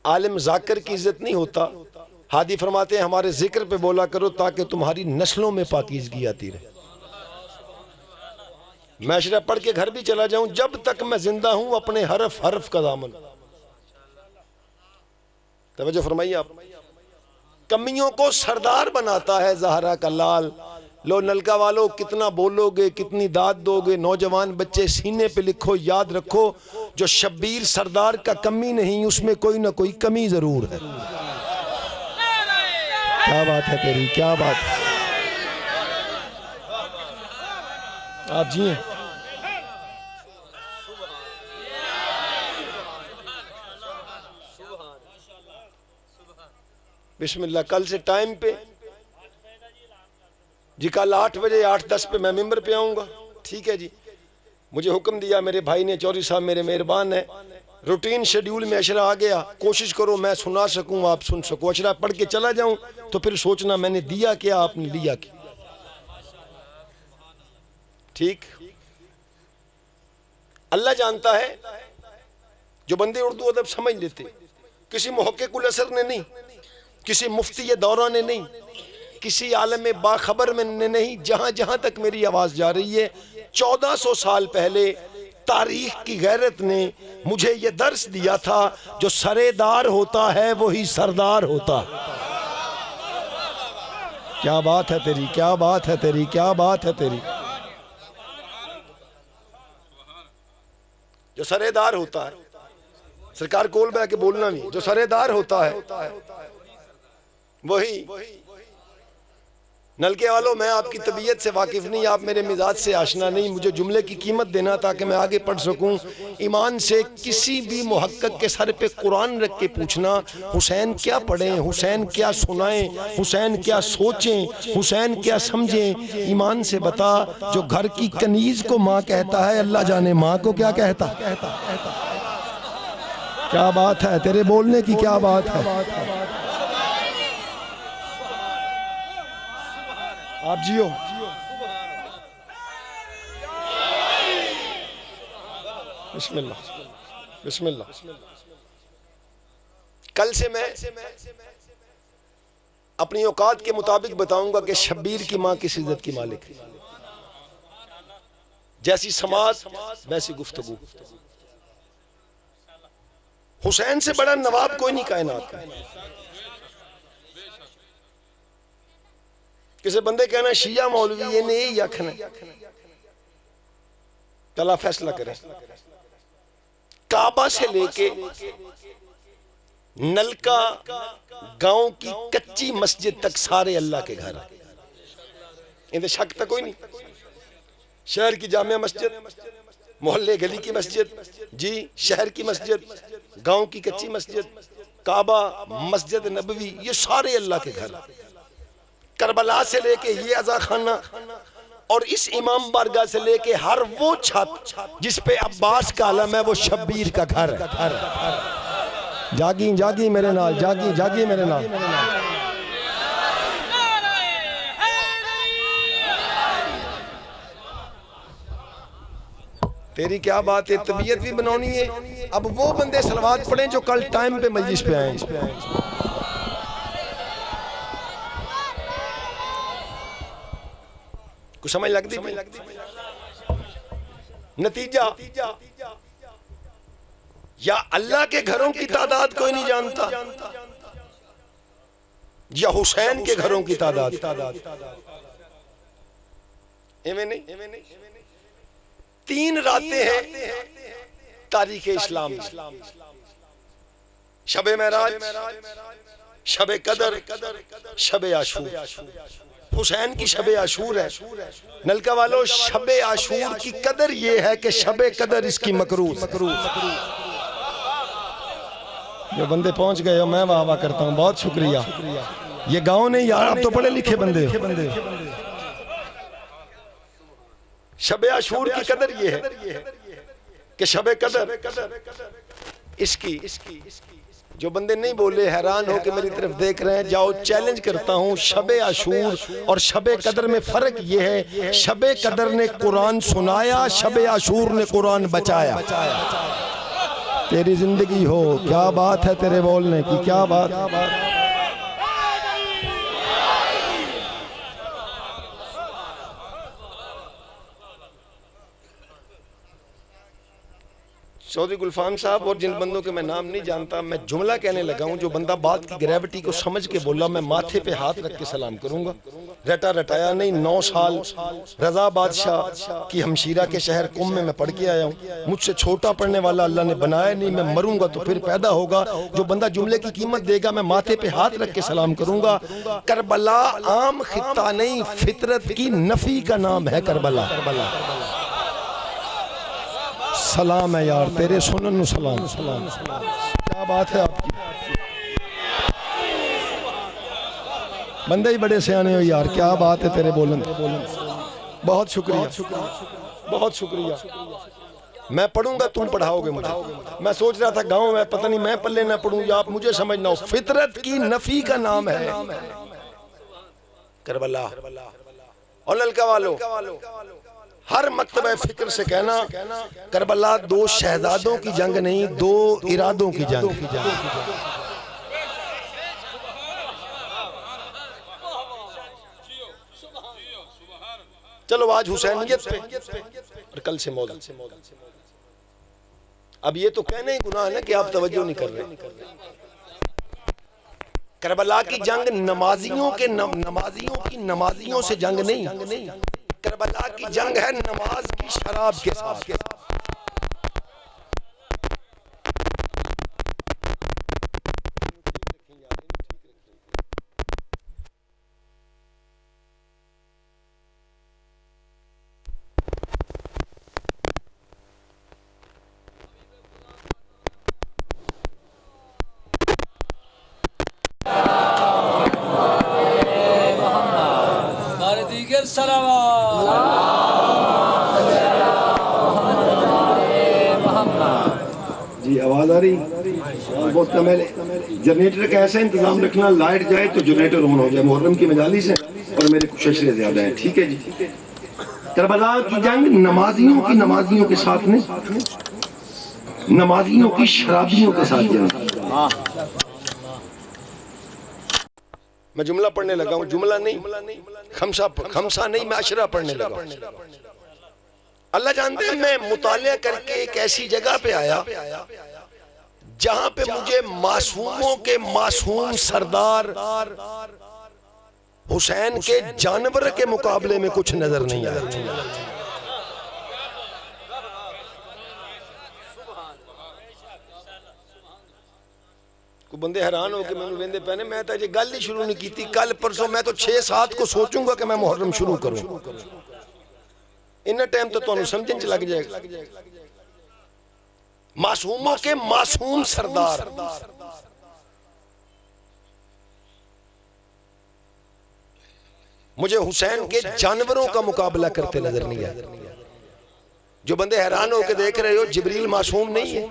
عالم ذاکر کی عزت نہیں ہوتا۔ ہادی فرماتے ہیں ہمارے ذکر پہ بولا کرو تاکہ تمہاری نسلوں میں پاکیزگی آتی رہے۔ میں عشرہ پڑھ کے گھر بھی چلا جاؤں، جب تک میں زندہ ہوں اپنے حرف حرف کا دامن۔ توجہ فرمائیے آپ۔ کمیوں کو سردار بناتا ہے زہرا کا لال۔ لو نلکا والو، کتنا بولو گے، کتنی داد دو گے، نوجوان بچے سینے پہ لکھو، یاد رکھو، جو شبیر سردار کا کمی نہیں، اس میں کوئی نہ کوئی کمی ضرور ہے۔ کیا بات ہے تیری، کیا بات ہے۔ آپ جی ہیں۔ بسم اللہ۔ کل سے ٹائم پہ جی، کل 8 بجے 8:10 پہ میں ممبر پہ آؤں گا، ٹھیک ہے جی۔ مجھے حکم دیا میرے بھائی نے، چوری صاحب میرے مہربان ہیں، روٹین شیڈیول میں عشرہ آ گیا، کوشش کرو میں سنا سکوں، آپ سن سکو۔ عشرہ پڑھ کے چلا جاؤں تو پھر سوچنا میں نے دیا کیا، آپ نے لیا کیا، ٹھیک۔ اللہ جانتا ہے جو بندے اردو ادب سمجھ لیتے، کسی محقق الاثر نے نہیں، کسی مفتی دورہ نے نہیں، کسی عالم باخبر میں نے نہیں، جہاں جہاں تک میری آواز جا رہی ہے، 1400 سال پہلے تاریخ کی غیرت نے مجھے یہ درس دیا تھا، جو سردار ہوتا ہے وہی سردار ہوتا ہے۔ کیا بات ہے تیری، کیا بات ہے تیری، کیا بات ہے تیری۔ جو سردار ہوتا ہے، سرکار کول بہ کے بولنا نہیں، جو سردار ہوتا ہے وہی نلکے والوں میں آپ کی طبیعت سے واقف نہیں، آپ میرے مزاج سے آشنا نہیں، مجھے جملے کی قیمت دینا تاکہ میں آگے پڑھ سکوں۔ ایمان سے کسی بھی محقق کے سر پہ قرآن رکھ کے پوچھنا حسین کیا پڑھیں، حسین کیا سنائیں، حسین کیا سوچیں، حسین کیا سمجھیں، ایمان سے بتا جو گھر کی کنیز کو ماں کہتا ہے اللہ جانے ماں کو کیا کہتا۔ کیا بات ہے، تیرے بولنے کی کیا بات ہے۔ آپ جیو۔ بسم اللہ بسم اللہ۔ کل سے میں اپنی اوقات کے مطابق بتاؤں گا کہ شبیر کی ماں کس عزت کی مالک ہے، جیسی سماعت ویسی گفتگو۔ حسین سے بڑا نواب کوئی نہیں کائنات کا۔ کسی بندے کہنا شیعہ مولوی یہ نہیں یکھنا، چلا فیصلہ کریں۔ کعبہ سے لے کے نلکا گاؤں کی کچی مسجد تک سارے اللہ کے گھر ہیں، اندھے شک تک کوئی نہیں۔ شہر کی جامع مسجد، محلے گلی کی مسجد، جی شہر کی مسجد، گاؤں کی کچی مسجد، کعبہ، مسجد نبوی، یہ سارے اللہ کے گھر ہیں۔ کربلا سے لے کے یہ عزا خانہ اور اس امام بارگاہ سے لے کے ہر وہ چھت جس پہ عباس کا علم ہے وہ شبیر کا گھر ہے۔ جاگیں جاگیں میرے نال، جاگیں جاگیں میرے نال۔ تیری کیا بات ہے، طبیعت بھی بنانی ہے۔ اب وہ بندے صلوات پڑھیں جو کل ٹائم پہ مجلس پہ آئیں۔ کچھ سمجھ لگ دی؟ نتیجہ یا اللہ کے گھروں کی تعداد کوئی نہیں جانتا یا حسین کے گھروں کی تعداد۔ ایویں نہیں، 3 راتیں ہیں تاریخ اسلام میں، شب معراج، شب قدر، شب عاشور۔ حسین کی شب عاشور ہے۔ نلکا والو شب عاشور کی قدر یہ ہے کہ شب قدر اس کی مکروز۔ جو بندے پہنچ گئے ہو میں واہ واہ کرتا ہوں، بہت شکریہ۔ یہ گاؤں نہیں یار، اب تو پڑھے لکھے بندے ہو۔ شب عاشور کی قدر یہ ہے کہ شب قدر اس کی، جو بندے نہیں بولے حیران ہو کہ میری طرف دیکھ رہے ہیں، جاؤ چیلنج کرتا ہوں، شب عاشور اور شب قدر میں فرق یہ ہے، شب قدر نے قرآن سنایا، شب عاشور نے قرآن بچایا۔ تیری زندگی ہو، کیا بات ہے تیرے بولنے کی، کیا بات ہے۔ چودھری گلفام صاحب اور جن بندوں کے میں نام نہیں جانتا، میں جملہ کہنے لگا ہوں، جو بندہ بات کی گریوٹی کو سمجھ کے بولا میں ماتھے پہ ہاتھ رکھ کے سلام کروں گا۔ رٹا رٹایا نہیں، 9 سال رضا بادشاہ کی ہمشیرہ کے شہر قم میں پڑھ کے آیا ہوں۔ مجھ سے چھوٹا پڑھنے والا اللہ نے بنایا نہیں، میں مروں گا تو پھر پیدا ہوگا۔ جو بندہ جملے کی قیمت دے گا میں ماتھے پہ ہاتھ رکھ کے سلام کروں گا۔ کربلا عام خطہ نہیں، فطرت کی نفی کا نام ہے کربلا۔ سلام ہے یار، تیرے سنن نو سلام۔ کیا بات ہے آپ کی، بندے ہی بڑے سیانے ہو یار، کیا بات ہے تیرے بولن۔ بہت شکریہ، بہت شکریہ۔ میں پڑھوں گا تم پڑھاؤ گے مجھے۔ میں سوچ رہا تھا گاؤں میں پتہ نہیں میں پلے نہ پڑھوں یا آپ مجھے سمجھنا ہو، فطرت کی نفی کا نام ہے کربلا۔ اور نلکا والو ہر مکتبہ فکر سے کہنا کربلا 2 شہزادوں کی جنگ نہیں، 2 ارادوں کی جنگ۔ چلو آج حسینیت پہ اور کل سے موضوع۔ اب یہ تو کہنے ہی گناہ ہے کہ آپ توجہ نہیں کر رہے۔ کربلا کی جنگ نمازیوں کی نمازیوں سے جنگ نہیں، کربلا کی جنگ ہے نماز کی شراب کے ساتھ۔ آواز آ رہی؟ بہت کم ہے. جنریٹر کا ایسا انتظام رکھنا لائٹ جائے تو جنریٹر آن ہو جائے. محرم کی مجالس ہیں اور میرے کچھ اشرے زیادہ ہیں. ٹھیک ہے جی. کربلا کی جنگ نمازیوں کے ساتھ نہیں, نمازیوں کی شرابیوں کے ساتھ جنگ. میں جملہ پڑھنے لگا ہوں, جملہ نہیں, خمسہ نہیں, میں عشرہ پڑھنے لگا ہوں. اللہ جانتے ہیں میں مطالعہ کر کے ایک ایسی جگہ پہ آیا جہاں پہ مجھے معصوموں کے معصوم سردار حسین کے جانور کے مقابلے میں کچھ نظر نہیں آیا. کو بندے حیران ہو کہ میں نے ویندے پہنے, میں تا یہ گل ہی شروع نہیں کی تھی. کل پرسوں میں تو 6-7 کو سوچوں گا کہ میں محرم شروع کروں. انہا ٹائم تو انہوں سمجھن چ لگ جائے گا. معصوموں کے معصوم سردار مجھے حسین کے جانوروں کا مقابلہ کرتے نظر نہیں آیا. جو بندے حیران ہو کے دیکھ رہے ہو, جبریل معصوم نہیں ہے,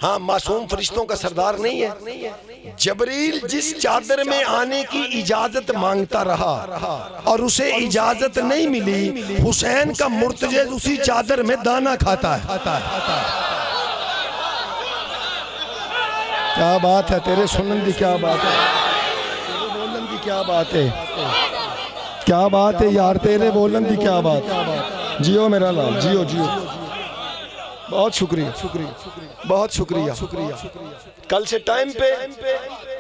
ہاں معصوم فرشتوں کا سردار نہیں ہے. جبریل جس چادر میں آنے کی اجازت مانگتا رہا اور اسے اجازت نہیں ملی, حسین کا مرتجز اسی چادر میں دانا کھاتا ہے. کیا بات ہے تیرے سنن دی, کیا بات ہے تیرے بولن دی, کیا بات ہے, کیا بات ہے یار تیرے بولن دی, کیا بات. جیو میرا لال, جیو جیو. بہت شکریہ, بہت شکریہ. کل سے ٹائم پہ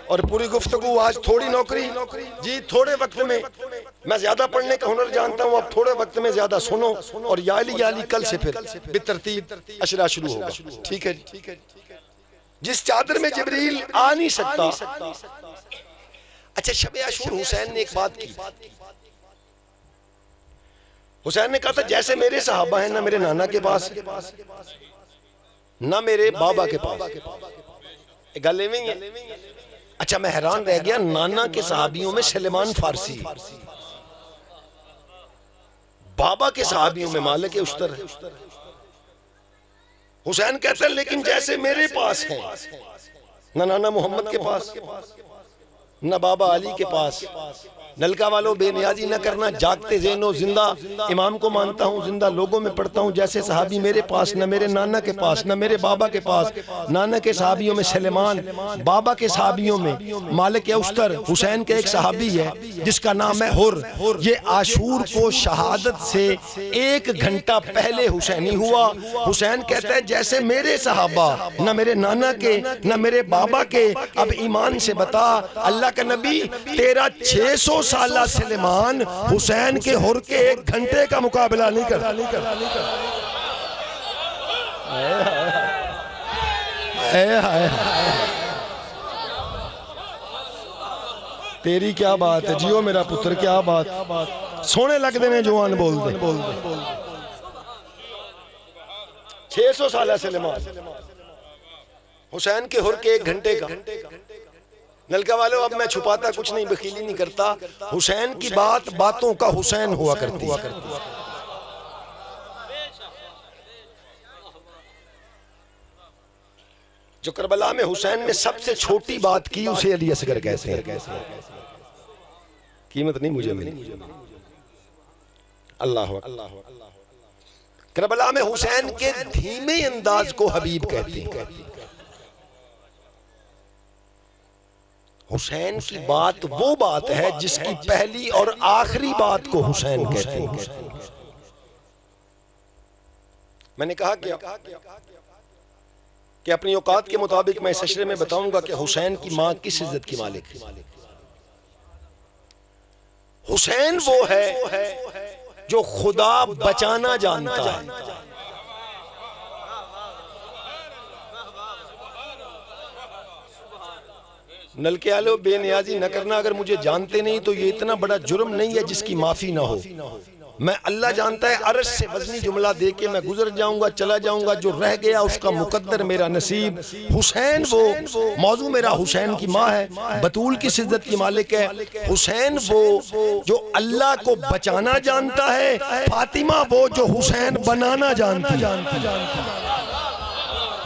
اور پوری گفتگو آج تھوڑی نوکری جی, تھوڑے وقت میں زیادہ پڑھنے کا ہنر جانتا ہوں. اب تھوڑے وقت میں زیادہ سنو اور یالی کل سے پھر بترتیب اشرا شروع ہوگا. ٹھیک ہے جی. جس چادر میں جبریل آ نہیں سکتا. اچھا, شب عاشور حسین نے ایک بات کی. حسین نے کہا تھا جیسے میرے صحابہ ہیں نہ میرے نانا کے پاس نہ میرے بابا کے پاس. ایک گل ایویں ہے. اچھا, میں حیران رہ گیا, نانا کے صحابیوں میں سلیمان فارسی, بابا کے صحابیوں میں مالک اشتر ہے. حسین کہتا ہے لیکن جیسے میرے پاس ہیں, نہ نانا محمد کے پاس نہ بابا علی کے پاس. نلکا والوں بے نیازی نہ کرنا, جاگتے ذہنوں زندہ امام کو مانتا ہوں, زندہ لوگوں میں پڑھتا ہوں. جیسے صحابی میرے پاس نہ میرے نانا کے پاس نہ میرے بابا کے پاس. نانا کے صحابیوں میں سلیمان, بابا کے صحابیوں میں مالک اشتر. حسین کے ایک صحابی ہے جس کا نام ہے حر. یہ عاشور کو شہادت سے 1 گھنٹہ پہلے حسینی ہوا. حسین کہتا ہے جیسے میرے صحابہ نہ میرے نانا کے نہ میرے بابا کے. اب ایمان سے بتا, اللہ کا نبی تیرا 600 سالہ سلیمان حسین کے حر کے 1 گھنٹے کا مقابلہ نہیں کرتا. تیری کیا بات ہے, جیو میرا پتر, کیا بات. سونے لگ دینے جوان بول دے. 600 سالہ سلیمان حسین کے حر کے 1 گھنٹے کا. نلکا والوں اب میں چھپاتا کچھ نہیں, بخیلی نہیں کرتا. حسین کی بات باتوں کا حسین ہوا کرتی ہے. جو کربلا میں حسین نے سب سے چھوٹی بات کی اسے علی اصغر کہتے ہیں. قیمت نہیں مجھے ملی. اللہ اکبر. کربلا میں حسین کے دھیمے انداز کو حبیب کہتے ہیں. حسین کی بات وہ بات ہے جس کی پہلی اور آخری بات کو حسین کہتے ہیں. میں نے کہا کہ اپنی اوقات کے مطابق میں اس اشرے میں بتاؤں گا کہ حسین کی ماں کس عزت کی مالک ہے. حسین وہ ہے جو خدا بچانا جانتا ہے. نلکے آلو بے نیازی نہ کرنا, اگر مجھے جانتے نہیں تو یہ اتنا بڑا جرم نہیں ہے جس کی معافی نہ ہو. میں اللہ جانتا ہے عرش سے وزنی جملہ دے کے میں گزر جاؤں گا, چلا جاؤں گا. جو رہ گیا اس کا مقدر میرا نصیب. حسین وہ موضوع میرا حسین کی ماں ہے, بطول کی عزت کی مالک ہے. حسین وہ جو اللہ کو بچانا جانتا ہے, فاطمہ وہ جو حسین بنانا جانتی ہے.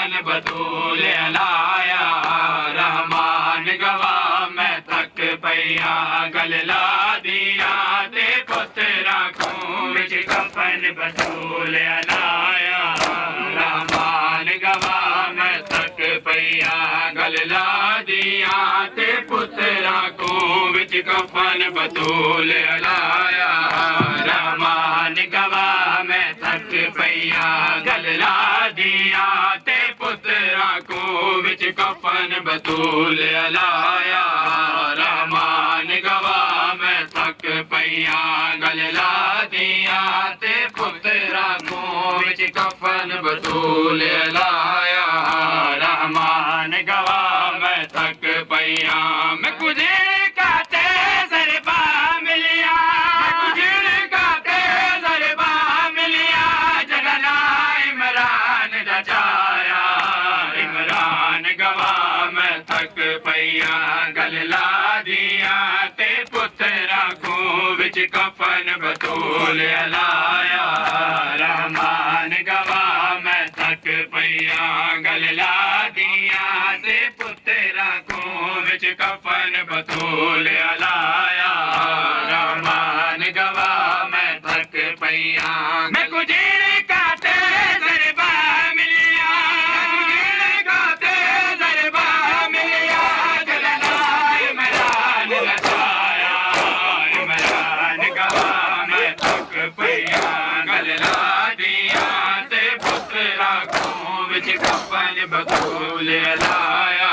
کفن بطول لایا رحمان گواہ میں تک پیا گل لا دیا تے پترا کو وچ کفن بطول لایا رحمان گواہ میں تک پیا گل لا دیا تے پترا کو وچ کفن بطول لایا رحمان گواہ میں تک پیا گل لا دیا تے پترا کو وچ کفن بطول لایا رحمان گواہ میں تک پیا گل لا دیا تے پترا کو وچ کفن بطول لایا رحمان گواہ میں تک پیا میں کچھ کاتے ضربہ ملیا کچھ کاتے ضربہ ملیا جلنا عمران رجایا عمران گواہ میں تک پیا گل لا دیا تے پترا کو وچ کفن بطول لایا رحمان گواہ میں تک پیا گل لا دیا تے پترا کو وچ کفن بطول لایا رحمان گواہ میں تک پیا میں کچھ کاتے ضربہ ملیا کچھ کاتے ضربہ ملیا جلنا عمران رجایا عمران گواہ میں تک پیا گل لا دیا تے پترا کو وچ کفن بطول لایا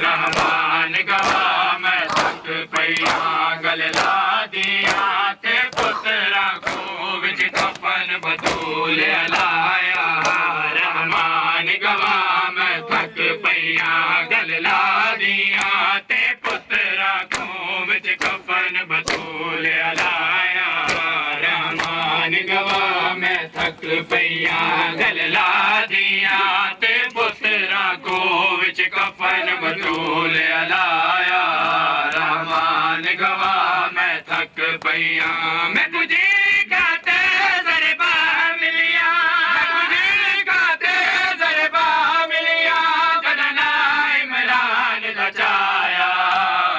رحمان گواہ میں تک پیا گل لا دیا تے پترا کو وچ کفن بطول لایا رحمان گواہ میں تک پیا گل لا دیا تے پترا کو وچ کفن بطول لایا رحمان گواہ میں تک پیا گل لا دیا تے پترا کو وچ کفن بطول لایا رحمان گواہ میں تک پیا میں کچھ کاتے ضربہ ملیا کچھ کاتے ضربہ ملیا جلنا عمران رجایا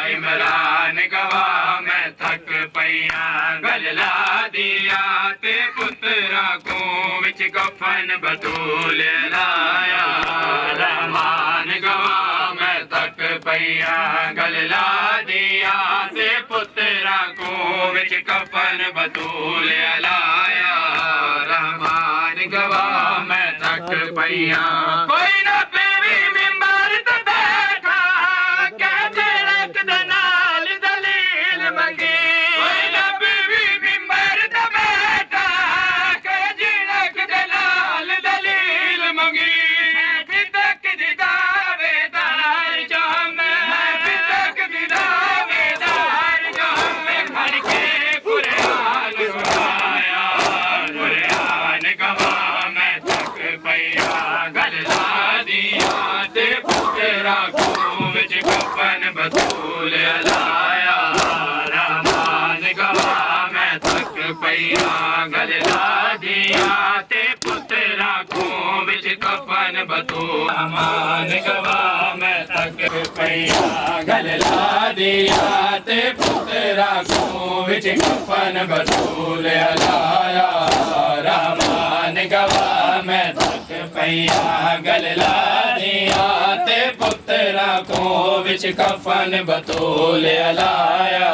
عمران گواہ میں تک پیا گل لا دیا تے پترا کو وچ کفن بطول لایا رحمان گواہ میں تک پیا گل لا دیا تے پترا کو وچ کفن بطول لایا رحمان گواہ میں تک پیا کوئی نہ پیوی ممبر تے بیٹھا کہتے رکھ دے نال دلیل منگی کوئی نہ پیوی ممبر تے بیٹھا کہ جی رکھ دے نال دلیل منگی میں بھی تک دی دعوے دار جو میں بھی تک دی دعوے دار جو میں کھڑ کے قرآن سنایا قرآن گواہ میں تک پیا گل لا دیا تے پترا کو وچ کفن بطول لایا رحمان گواہ میں تک پیا گل لا دیا تے پترا کو وچ کفن بطول رحمان گواہ میں تک پیا گل لا دیا تے پترا کو وچ کفن بطول لایا رحمان گواہ میں تک پیا گل لا دیا تے پترا کو وچ کفن بطول لایا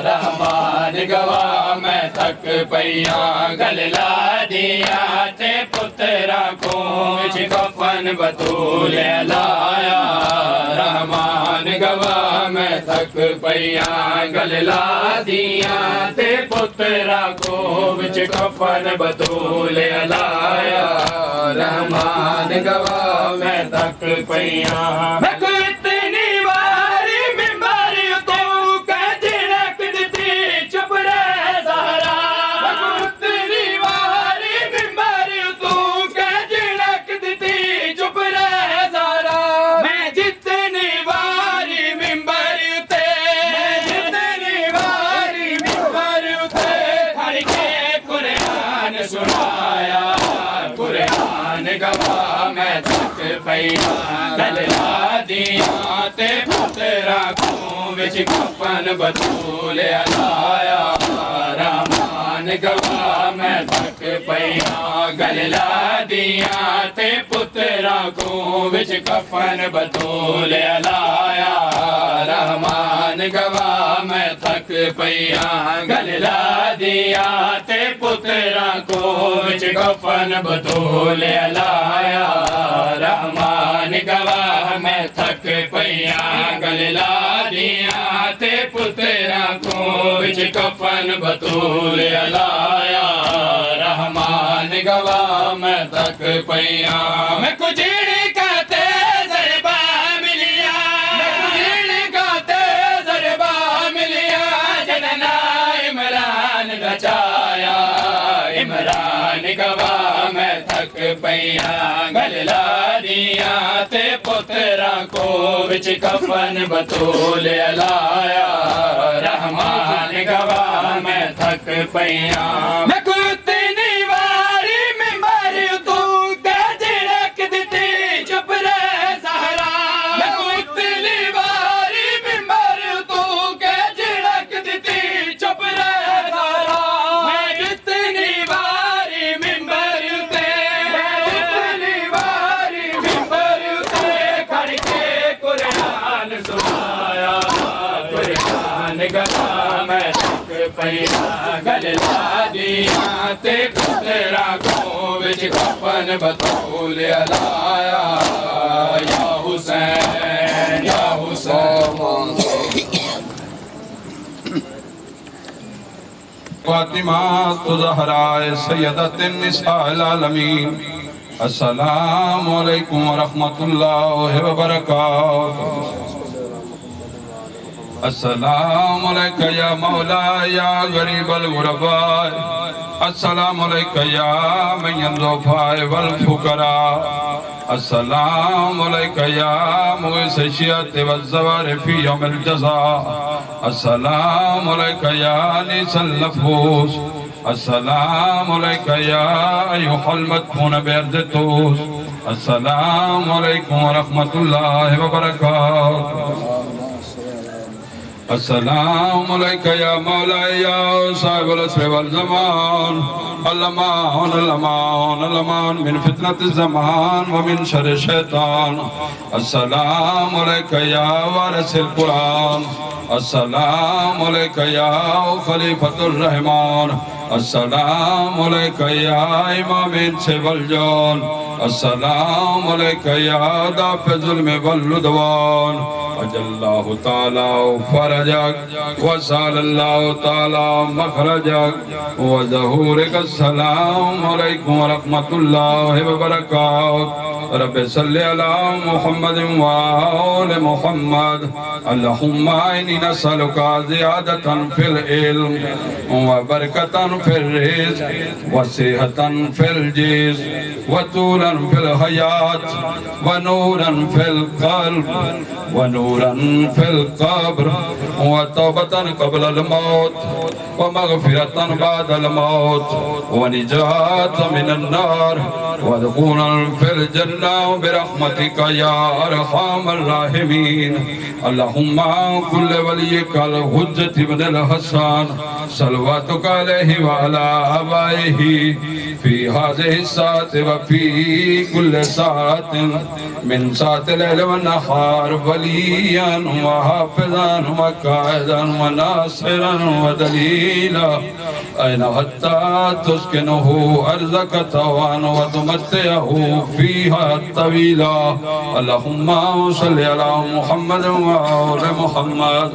رحمان گواہ میں تک پیا گل لا دیا تے پترا کو وچ کفن بطول لایا رحمان گواہ میں تک پیا گل لا دیا تے پترا کو وچ کفن بطول لایا رحمان گواہ میں تک پیا میں کوئی اتنی واری ممبری تو کہتی رکھ دیتی چپ رہ زہرا میں کوئی اتنی واری ممبری تو کہتی رکھ دیتی چپ رہ زہرا میں جتنی واری ممبری تے میں جتنی واری ممبری تے کھڑ کے قرآن سنایا قرآن رحمان گواہ میں تھک پیا گل لا دیاں تے پترا کھوں وچ کفن بطول لایا رحمان گواہ میں تھک پیا گل لا دیاں تے پترا کھوں وچ کفن بطول لایا رحمان گواہ میں تھک پیا گل لا دیاں تے پترا کھوں وچ کفن بطول لایا رحمان گواہ میں تھک پیا گل لا دیاں تے پترا کھوں وچ کفن بطول لایا رحمان گواہ میں تھک پیا میں کجڑ کا ضربہ ملیا میں کجڑ کا ضربہ ملیا جننا عمران بچایا عمران گواہ میں تھک پیا گل لا دیاں تے پترا کو وچ کفن بطول لایا رحمان گواہ میں تھک پیا میں کتنی واری ممبر تو گج رکھ دیتی چپ رہ زہرا میں کتنی واری ممبر تو گج رکھ دیتی چپ رہ زہرا میں کتنی واری ممبر تے میں کتنی واری ممبر تے کھڑ کے قرآن سنایا قرآن گواہ میں تھک پیا گل لا دیاں تے پترا کھوں وچ کفن بطول لایا یا حسین یا حسین فاطمہ زہرائے سیدۃ النساء العالمین السلام علیکم ورحمۃ اللہ وبرکاتہ السلام علیکہ یا مولا یا غریب الغرباء السلام علیکہ یا من الضعفاء والفقراء السلام علیکہ یا مغیث الشیعۃ والزوار فی یوم الجزاء السلام علیکہ یا انیس النفوس السلام علیکہ یا ایھا المدفون بارض طوس السلام علیکم ورحمۃ اللہ وبرکاتہ السلام علیکہ یا مولا یا صاحب العصر والزمان الامان الامان الامان من فتنة الزمان ومن شر الشیطان السلام علیکہ یا وارث القرآن السلام علیکہ یا خلیفۃ الرحمن السلام علیکہ یا امام انس والجان السلام علیکہ یا دافع الظلم والعدوان عجل اللہ تعالی فرجک وسال اللہ تعالی مخرجک وظہورک السلام علیکم ورحمۃ اللہ وبرکاتہ رب صلی علی محمد وآل محمد اللہم انی نسألک زیادتا فی العلم وبرکتا فی الرزق وصحتا فی الجسم وطولا فی الحیات ونورا فی القلب ونورا فی القبر وتوبة قبل الموت ومغفرة بعد الموت ونجاة من النار ودخولا في الجنة برحمتك يا أرحم الراحمين اللهم كل وليك الحجة بن الحسن صلواتك عليه وعلى آبائه في هذه الساعة وفي كل ساعة من ساعة الليل والنهار وليا وحافظا وقائدا وناصرا ودليلا أين حتى تسكنه أرزك طوعا وتمتعه فيها طويلا اللهم صل على محمد وآل محمد